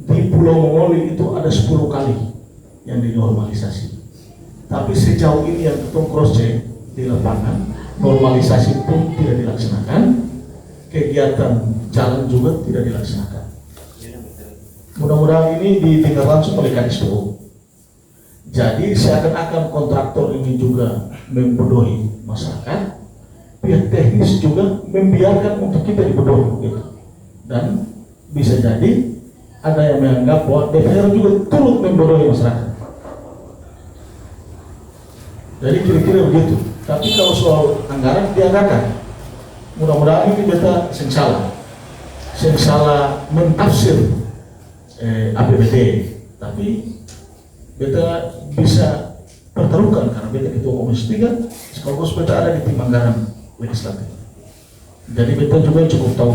Di Pulau Mongoli itu ada 10 kali yang dinormalisasi. Tapi sejauh ini yang ketum cross check di lapangan, normalisasi pun tidak dilaksanakan, kegiatan jalan juga tidak dilaksanakan. Mudah-mudahan ini didengar langsung oleh KSPO. Jadi seakan-akan kontraktor ini juga membodohi masyarakat, pihak teknis juga membiarkan untuk kita dibodohi gitu. Dan bisa jadi ada yang menganggap bahwa DPR juga turut membodohi masyarakat. Jadi kira-kira begitu. Tapi kalau soal anggaran dianggarkan, mudah-mudahan ini beta salah mentafsir APBD, tapi beta bisa pertaruhkan karena beta ketua Komisi 3, sekaligus beta ada di tim anggaran legislatif. Jadi beta juga cukup tahu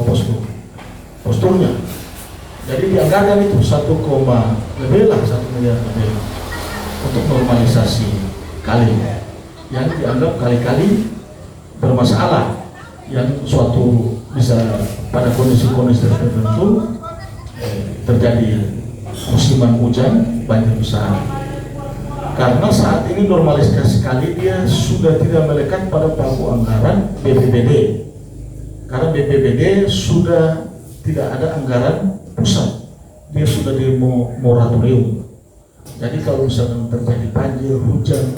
posturnya. Jadi dianggarkan itu 1 miliar lebih untuk normalisasi kali yang dianggap kali-kali bermasalah, yang suatu bisa pada kondisi-kondisi tertentu terjadi musiman hujan banjir besar. Karena saat ini normalisasi kali dia sudah tidak melekat pada pagu anggaran BPBD, karena BPBD sudah tidak ada anggaran pusat, dia sudah di moratorium. Jadi kalau misalnya terjadi banjir, hujan,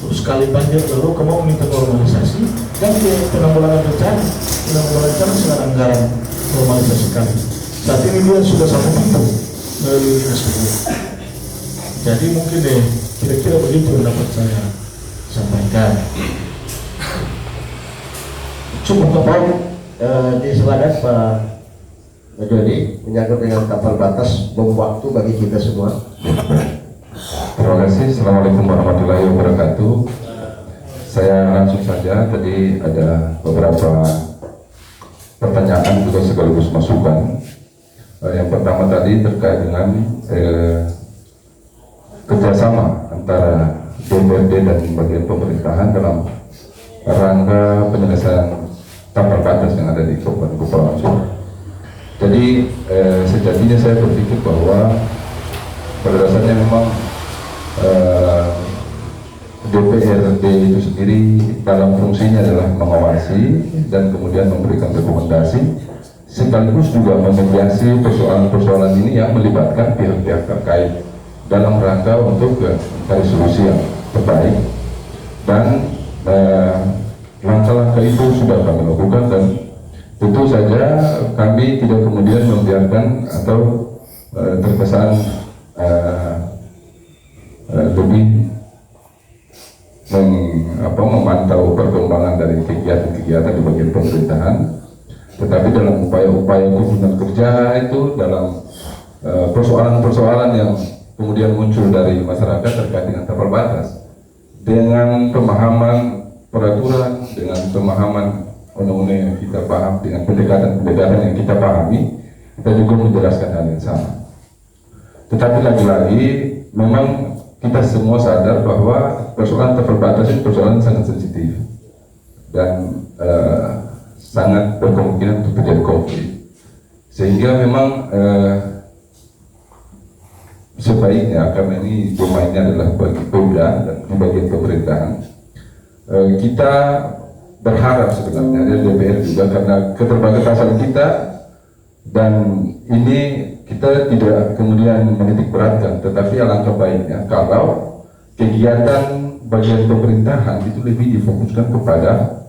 terus sekali banjir lalu kamu minta normalisasi, dan penanggulangan bencana dengan anggaran normalisasi kali. Saat ini dia sudah satu pintu melalui KSPO. Jadi mungkin kira-kira begitu yang dapat saya sampaikan. Cukup tepat di Selatan Pak Jody menyangkut dengan kapal batas bom waktu bagi kita semua. Terima kasih. Assalamualaikum warahmatullahi wabarakatuh. Saya langsung saja, tadi ada beberapa pertanyaan juga sekaligus masukan. Yang pertama tadi terkait dengan kerjasama antara DPRD dan bagian pemerintahan dalam rangka penyelesaian tapal batas yang ada di Kabupaten Kepulauan Seribu. Jadi sejatinya saya berpikir bahwa pada dasarnya memang DPRD itu sendiri dalam fungsinya adalah mengawasi dan kemudian memberikan rekomendasi, sekaligus juga memediasi persoalan-persoalan ini yang melibatkan pihak-pihak terkait dalam rangka untuk mencari solusi yang terbaik. Dan langkah-langkah itu sudah kami lakukan, dan tentu saja kami tidak kemudian membiarkan atau terkesan lebih memantau perkembangan dari kegiatan-kegiatan di bagian pemerintahan, tetapi dalam upaya-upaya kunjungan kerja itu dalam persoalan-persoalan yang kemudian muncul dari masyarakat terkait dengan tapal batas, dengan pemahaman peraturan, dengan pemahaman undang-undang yang kita paham, dengan pendekatan-pendekatan yang kita pahami, kita juga menjelaskan hal yang sama. Tetapi lagi-lagi memang kita semua sadar bahwa persoalan tapal batas itu persoalan sangat sensitif dan sangat berkemungkinan untuk terjadi konflik, sehingga memang sebaiknya, karena ini domainnya adalah bagi Pemda dan bagian pemerintahan, kita berharap sebenarnya dari DPR juga, karena keterbatasan kita, dan ini kita tidak kemudian menitik beratkan, tetapi alangkah baiknya kalau kegiatan bagian pemerintahan itu lebih difokuskan kepada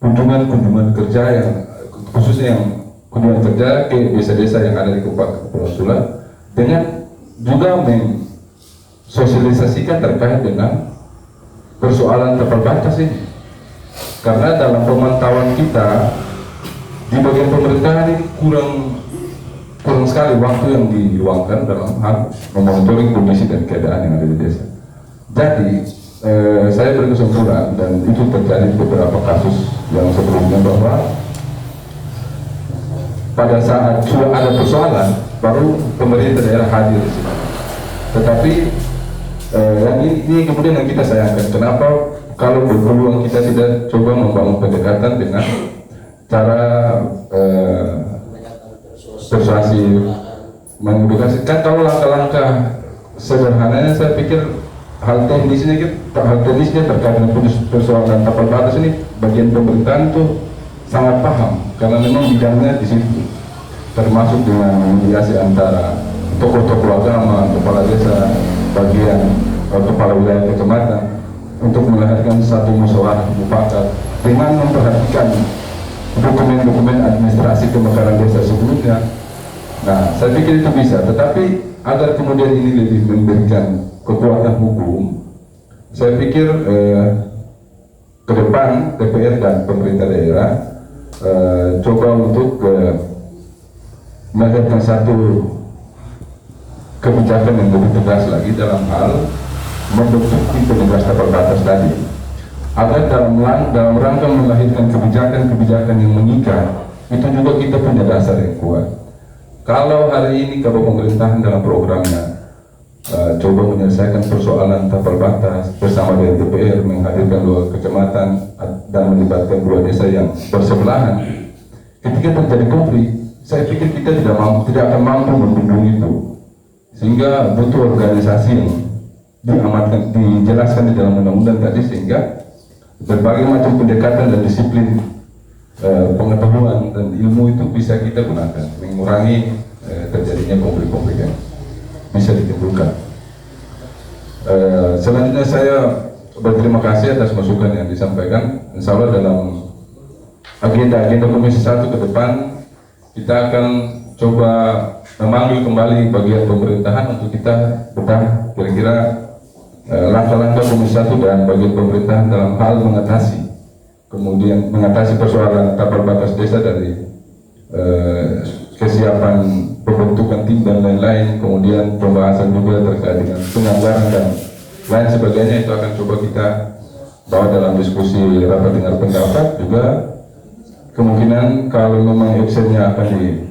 kunjungan kerja yang khususnya yang kunjungan kerja ke desa-desa yang ada di Kabupaten Kepulauan Seribu, dengan juga mensosialisasikan terkait dengan persoalan tapal batas ini. Karena dalam pemantauan kita di bagian pemerintahan ini kurang kurang sekali waktu yang diluangkan dalam hal memonitoring kondisi dan keadaan yang ada di desa. Jadi saya berkesimpulan, dan itu terjadi beberapa kasus yang sebelumnya, bahwa pada saat sudah ada persoalan baru pemerintah daerah hadir di sini. Tetapi yang ini kemudian yang kita sayangkan, kenapa kalau berpeluang kita tidak coba membangun pendekatan dengan cara persuasi, mengedukasi. Kan kalau langkah-langkah sederhananya, saya pikir hal teknisnya terkait dengan persoalan tapal batas ini, bagian pemerintahan itu sangat paham karena memang bidangnya di situ, termasuk dengan mediasi antara tokoh-tokoh agama, kepala desa, bagian kepala wilayah kecamatan untuk melahirkan satu musyawarah mufakat dengan memperhatikan dokumen-dokumen administrasi pemekaran desa sebelumnya. Nah, saya pikir itu bisa, tetapi agar kemudian ini lebih memberikan kekuatan hukum, saya pikir ke depan DPR dan pemerintah daerah coba untuk melahirkan satu kebijakan yang lebih tegas lagi dalam hal membentuk tim petugas tapal batas tadi, agar dalam rangka melahirkan kebijakan yang mengikat, itu juga kita punya dasar yang kuat. Kalau hari ini kalau pemerintahan dalam programnya coba menyelesaikan persoalan tapal batas bersama dengan DPR, menghadirkan 2 kecamatan dan melibatkan 2 desa yang bersebelahan, ketika terjadi konflik, saya pikir kita tidak akan mampu membendung itu, sehingga butuh organisasi yang dijelaskan di dalam undang-undang tadi, sehingga berbagai macam pendekatan dan disiplin pengetahuan dan ilmu itu bisa kita gunakan, mengurangi terjadinya konflik-konflik yang bisa ditimbulkan. Selanjutnya saya berterima kasih atas masukan yang disampaikan. Insya Allah dalam agenda Komisi 1 ke depan kita akan coba memanggil kembali bagian pemerintahan untuk kita bedah kira-kira langkah-langkah Komisi 1 dan bagian pemerintahan dalam hal mengatasi persoalan tapal batas desa, dari kesiapan pembentukan tim dan lain-lain, kemudian pembahasan juga terkait dengan penganggaran dan lain sebagainya. Itu akan coba kita bawa dalam diskusi rapat dengar pendapat. Juga kemungkinan kalau memang actionnya akan di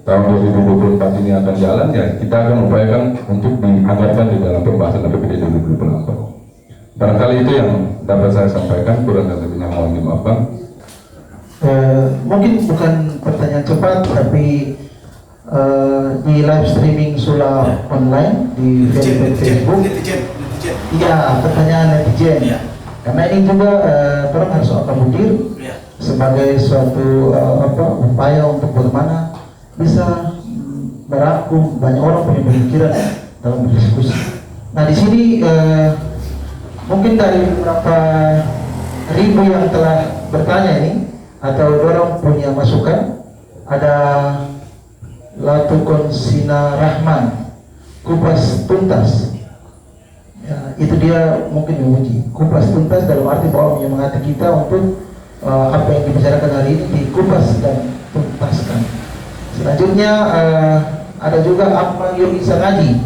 tahun 2024 ini akan jalan, ya kita akan upayakan untuk dianggarkan di dalam pembahasan APBD 2024. Barangkali itu yang dapat saya sampaikan, kurang dan lebihnya mohon dimaafkan. Mungkin bukan pertanyaan cepat, tapi di live streaming Sula online di Facebook. Iya, pertanyaan netizen. Karena ini juga orang harus akomodir sebagai suatu upaya untuk bagaimana bisa merangkum banyak orang punya pemikiran dalam berdiskusi. Nah, di sini mungkin dari beberapa ribu yang telah bertanya ini atau orang punya masukan, ada Latukon Sina Rahman, kupas tuntas. Ya, itu dia mungkin menguji kupas tuntas dalam arti bahwa menyemangati kita untuk apa yang dibicarakan hari ini dikupas dan tuntaskan. Selanjutnya ada juga Akmal Yogi Sanadi.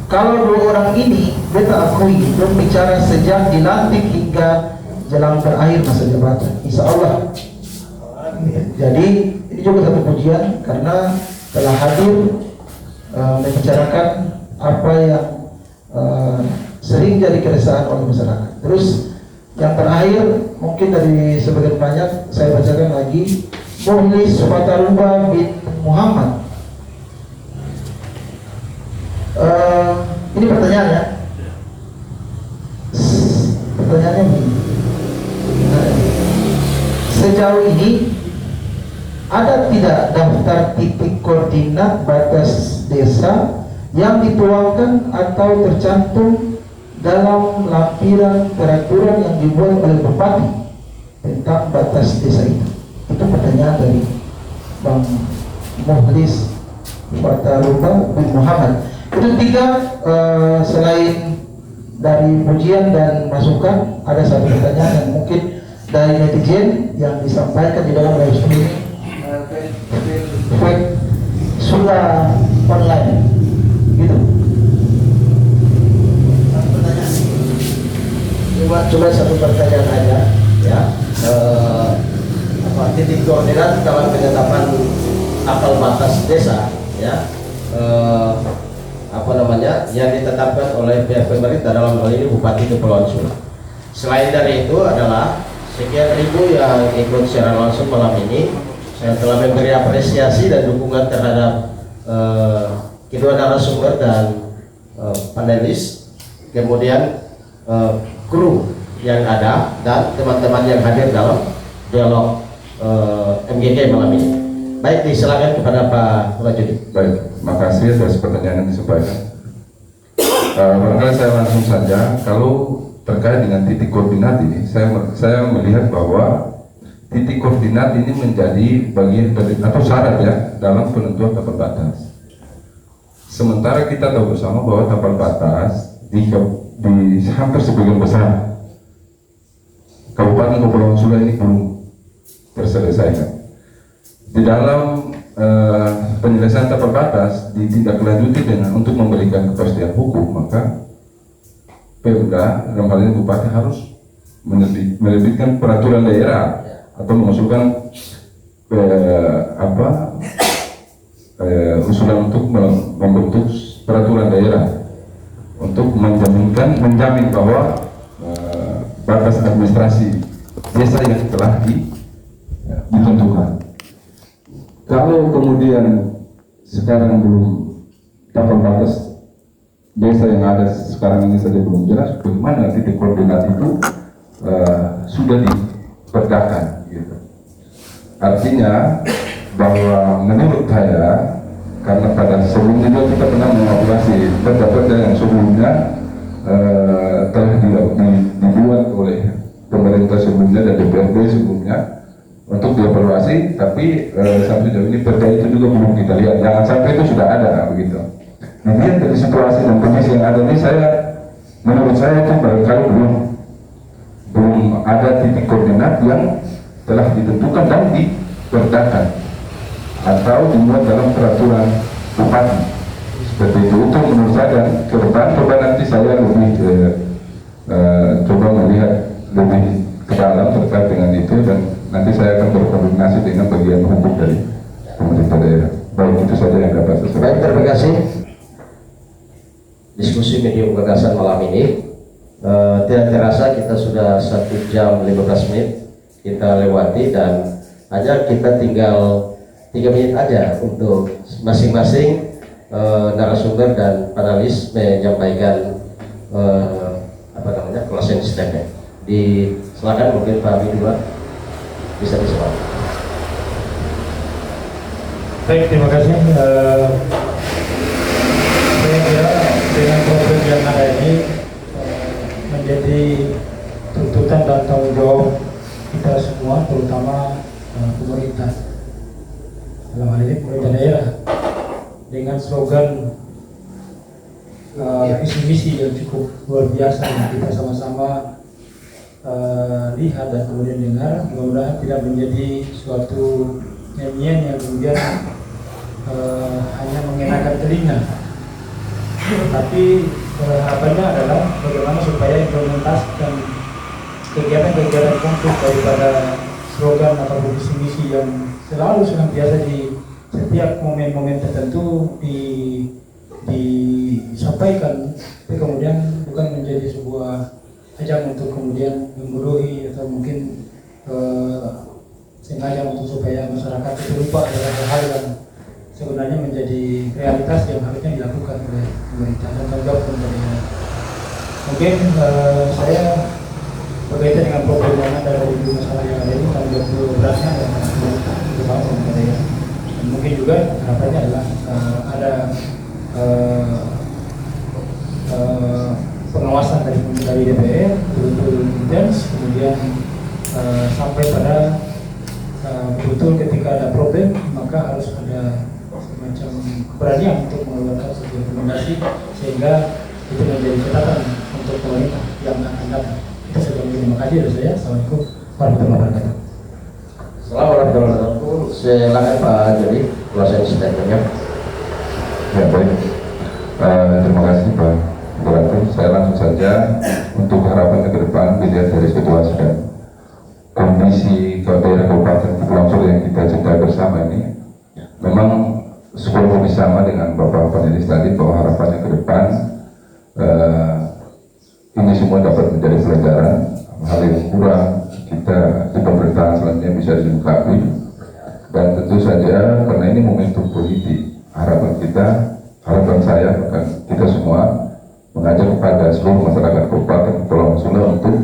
Kalau 2 orang ini beta akui berbicara sejak dilantik hingga jelang berakhir masa jabatan, insya Allah. Jadi ini juga satu pujian karena telah hadir membicarakan apa yang sering jadi keresahan oleh masyarakat. Terus yang terakhir mungkin dari sebagian banyak saya bacakan lagi, Muhlis Fatalubah bin Muhammad. Ini pertanyaannya. Pertanyaannya begini. Sejauh ini ada tidak daftar titik koordinat batas desa yang dituangkan atau tercantum dalam lampiran peraturan yang dibuat oleh Bupati tentang batas desa itu? Itu pertanyaan dari Bang Muhlis Fatalubah bin Muhammad. Itu 3, selain dari pujian dan masukan, ada satu pertanyaan yang mungkin dari netizen yang disampaikan di dalam live streaming sudah online gitu. Satu pertanyaan, Cuma satu pertanyaan aja, ya. Titik koordinat dalam penetapan apel batas desa, ya. Yang ditetapkan oleh pihak pemerintah dalam hal ini Bupati Kepulauan Sula. Selain dari itu adalah sekian ribu yang ikut secara langsung malam ini. Saya telah memberi apresiasi dan dukungan terhadap kedua narasumber dan panelis, kemudian kru yang ada dan teman-teman yang hadir dalam dialog MGK malam ini. Baik, disilakan kepada Pak Rajudi. Baik, makasih atas pertanyaan yang disampaikan. Barangkali saya langsung saja. Kalau terkait dengan titik koordinat ini, saya melihat bahwa titik koordinat ini menjadi bagian atau syarat ya dalam penentuan tapal batas. Sementara kita tahu bersama bahwa tapal batas di hampir sebagian besar Kabupaten Kepulauan Sula ini belum terselesaikan. Di dalam penyelesaian tapal batas ditindaklanjuti dengan untuk memberikan kepastian hukum, maka Pemda dalam hal ini Bupati harus menerbitkan peraturan daerah atau mengusulkan usulan untuk membentuk peraturan daerah untuk menjamin bahwa batas administrasi desa yang telah ditentukan. Kalau kemudian sekarang belum tapal batas desa yang ada sekarang ini saja belum jelas, bagaimana titik koordinat itu sudah diperdakan gitu. Artinya bahwa menurut saya, karena pada sebelumnya juga kita pernah mengoperasi perda-perda yang sebelumnya telah dibuat oleh pemerintah sebelumnya dan DPRD sebelumnya untuk dievaluasi, tapi sampai sejauh ini perda itu juga belum kita lihat. Jangan sampai itu sudah ada begitu. Dilihat dari situasi dan kondisi yang ada ini, menurut saya itu barangkali belum ada titik koordinat yang telah ditentukan dan diperdakan atau dimuat dalam peraturan bupati seperti itu. Untuk menurut saya, dan ke depan coba nanti saya lebih coba melihat lebih ke dalam terkait dengan itu, dan nanti saya akan berkoordinasi dengan bagian hukum dari pemerintah daerah. Baik, itu saja yang dapat saya sampaikan. Baik, terima kasih. Diskusi medium gagasan malam ini tidak terasa kita sudah 1 jam 15 menit kita lewati, dan hanya kita tinggal 3 menit aja untuk masing-masing narasumber dan panelis menyampaikan closing statement. Silakan, mungkin Pak Bidua bisa disebut. Baik, terima kasih. Saya kira dengan problem yang ada ini menjadi tuntutan dan tanggung jawab kita semua, terutama pemerintah, dalam hal ini pemerintah daerah, dengan slogan visi misi yang cukup luar biasa yang kita sama-sama lihat dan kemudian dengar. Mudah-mudahan tidak menjadi suatu nyanyian yang kemudian hanya mengenakan telinga, tapi harapannya adalah bagaimana supaya implementasikan kegiatan-kegiatan konkret daripada slogan atau visi misi yang selalu senantiasa di setiap momen-momen tertentu disampaikan, tapi kemudian bukan menjadi sebuah ajang untuk kemudian membodohi atau mungkin sengaja untuk supaya masyarakat itu lupa dengan hal yang sebenarnya menjadi realitas yang harusnya dilakukan oleh pemerintah dan tanggung jawab pemerintah. Mungkin saya berkaitan dengan problem yang ada dari masalah yang ada ini, tanggung jawab berasnya dan bersama pemerintah ya. Dan mungkin juga harapannya adalah ada pengawasan dari DPR betul-betul intens, kemudian sampai pada betul ketika ada problem maka harus ada semacam keberanian untuk mengeluarkan sebuah rekomendasi sehingga itu menjadi catatan untuk pemerintah yang akan datang. Itu saja, terima kasih dari saya. Assalamualaikum warahmatullahi wabarakatuh. Assalamualaikum warahmatullahi wabarakatuh. Silakan Pak Jody, closing statement-nya. Ya baik, terima kasih Pak Moderator. Saya langsung saja untuk harapannya ke depan dilihat dari situasi dan kondisi daerah Kabupaten Kepulauan Sula yang kita cintai bersama ini. Memang sekurang lebih sama dengan Bapak panelis tadi bahwa harapannya ke depan ini semua dapat menjadi pelajaran hal yang kurang kita di pemerintahan selanjutnya bisa dilengkapi, dan tentu saja karena ini momentum politik, harapan saya bahkan kita semua mengajak kepada seluruh masyarakat Kabupaten Kepulauan Sula untuk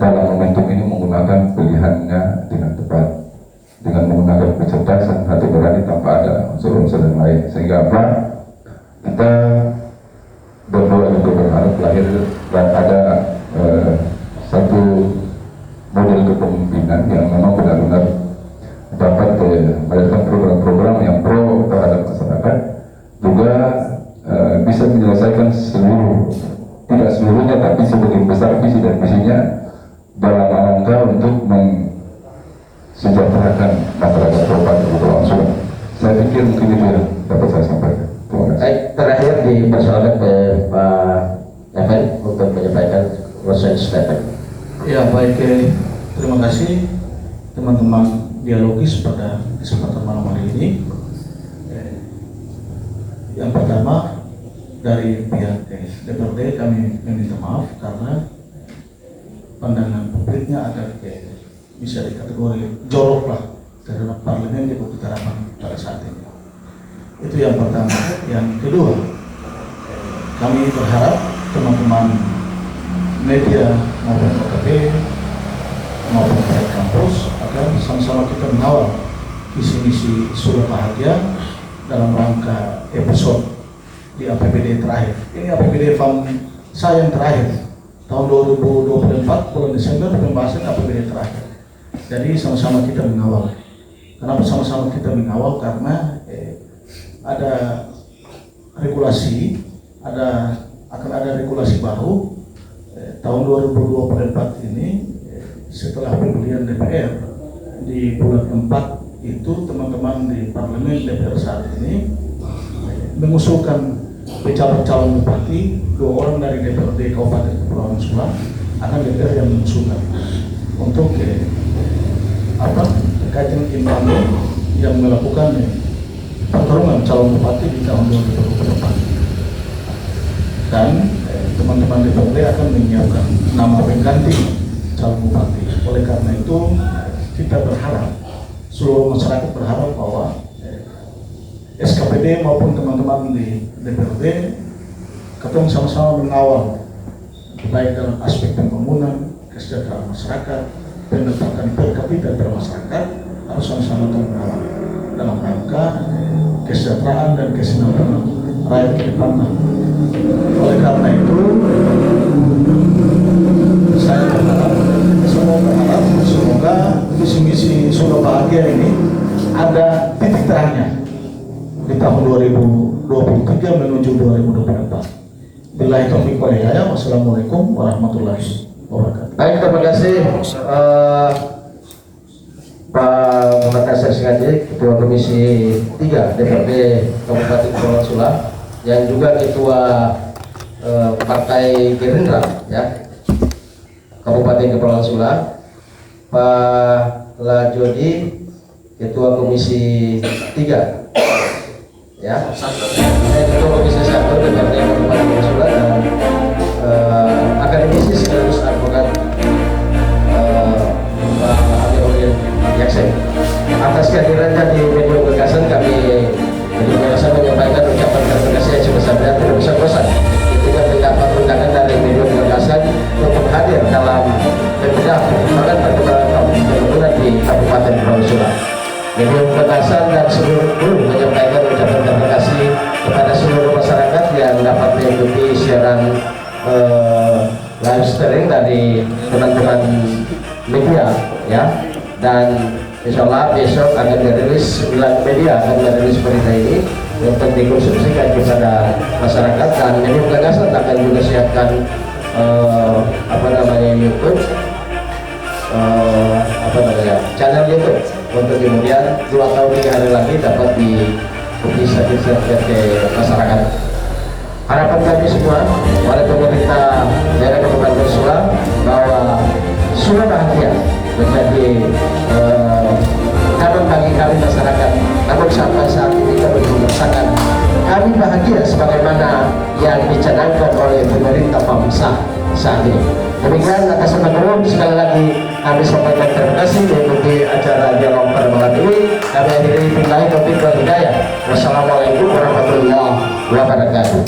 dalam momentum ini menggunakan pilihannya dengan tepat, dengan menggunakan kecerdasan, hati berani tanpa ada unsur-unsur yang lain, sehingga apa, kita berdoa juga berharap lahir dan ada satu model kepemimpinan yang memang benar-benar dapat melahirkan program-program yang pro terhadap masyarakat, juga bisa menyelesaikan tidak seluruhnya, tapi sebagian besar visi dan misinya dalam rangka untuk mensejahterakan masyarakat Kabupaten Kepulauan Sula. Saya pikir mungkin itu yang dapat saya sampaikan. Terima kasih. Baik, terakhir dipersilakan Pak Evan untuk menyampaikan closing statement. Ya baik, terima kasih teman-teman dialogis pada kesempatan malam hari ini. Yang pertama, dari pihak DPRD kami meminta maaf karena pandangan publiknya agak bisa dikategori jorok lah terhadap parlemen di Bukit Harapan pada saat ini. Itu yang pertama. Yang kedua, kami berharap teman-teman media maupun OKP maupun pihak kampus agar sama-sama kita mengawal visi-misi Sula Bahagia dalam rangka episode di APBD terakhir. Ini APBD fund saya yang terakhir tahun 2024 bulan Desember, pembahasan APBD terakhir. Jadi sama-sama kita mengawal. Kenapa sama-sama kita mengawal? Karena ada regulasi, akan ada regulasi baru tahun 2024 ini setelah pemilihan DPR di bulan 4 itu teman-teman di parlemen DPR saat ini mengusulkan calon bupati, 2 orang dari DPRD Kabupaten Kepulauan Sula akan DPR yang mengusulkan untuk terkait dengan Imam yang melakukan pertarungan calon bupati di tahun 2024, dan teman-teman DPRD akan menyiapkan nama pengganti calon bupati. Oleh karena itu kita berharap, seluruh masyarakat berharap bahwa SKPD maupun teman-teman di DPRD ketemu sama-sama mengawal baik dalam aspek pembangunan, kesejahteraan masyarakat, pendapatan per kapita bermasyarakat, harus sama-sama mengawal dalam rangka kesejahteraan dan kesenangan rakyat ke depan. Oleh karena itu saya berharap, semoga visi-misi Sula Bahagia ini ada titik terangnya di tahun 2023 menuju 2024. Billahi taufiq wal hidayah. Wassalamualaikum warahmatullahi wabarakatuh. Baik, terima kasih Pak Muhammad Sengadi, Ketua Komisi 3 DPRD Kabupaten Kepulauan Sula, yang juga Ketua Partai Gerindra ya Kabupaten Kepulauan Sula, Pak Lajodi, Ketua Komisi 3 ya, saya Ketua Komisi 1 DPRD Kabupaten Kepulauan Sula, dan akademisi sekaligus advokat Pak Aliolin Yaksen. Atas kehadirannya di media Gagasan, kami biasa menyampaikan ucapan terima kasih yang sebesar-besarnya, tidak bisa bosan ketika mendapat undangan dari media Gagasan untuk hadir dalam webinar perkembangan pembangunan di Kabupaten Kepulauan Sula. Media Gagasan dan seluruh kru menyampaikan ucapan terima kasih kepada seluruh masyarakat yang dapat mengikuti siaran live streaming dari teman-teman media ya, dan insya Allah besok akan dirilis, 9 media akan dirilis berita ini untuk dikonsumsikan kepada masyarakat, dan media Gagasan akan juga siapkan YouTube, channel YouTube untuk kemudian 2 atau 3 hari lagi dapat bisa diserahkan ke masyarakat. Harapan kami semua oleh pemerintah daerah Kabupaten Sulang bahwa sudah bahagia menjadi kawan bagi kami masyarakat. Namun sampai saat ini kami merasakan kami bahagia sebagaimana yang dicanangkan oleh pemerintah Pamsa saat ini. Demikian atas nama umum sekali lagi kami sampaikan terima kasih mengikuti acara dialog pada malam ini. Kami akhiri billahi taufiq wal hidayah. Wassalamualaikum warahmatullahi wabarakatuh.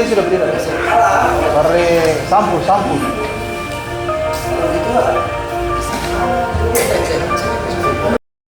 Sudah berdiri. Mari sampul.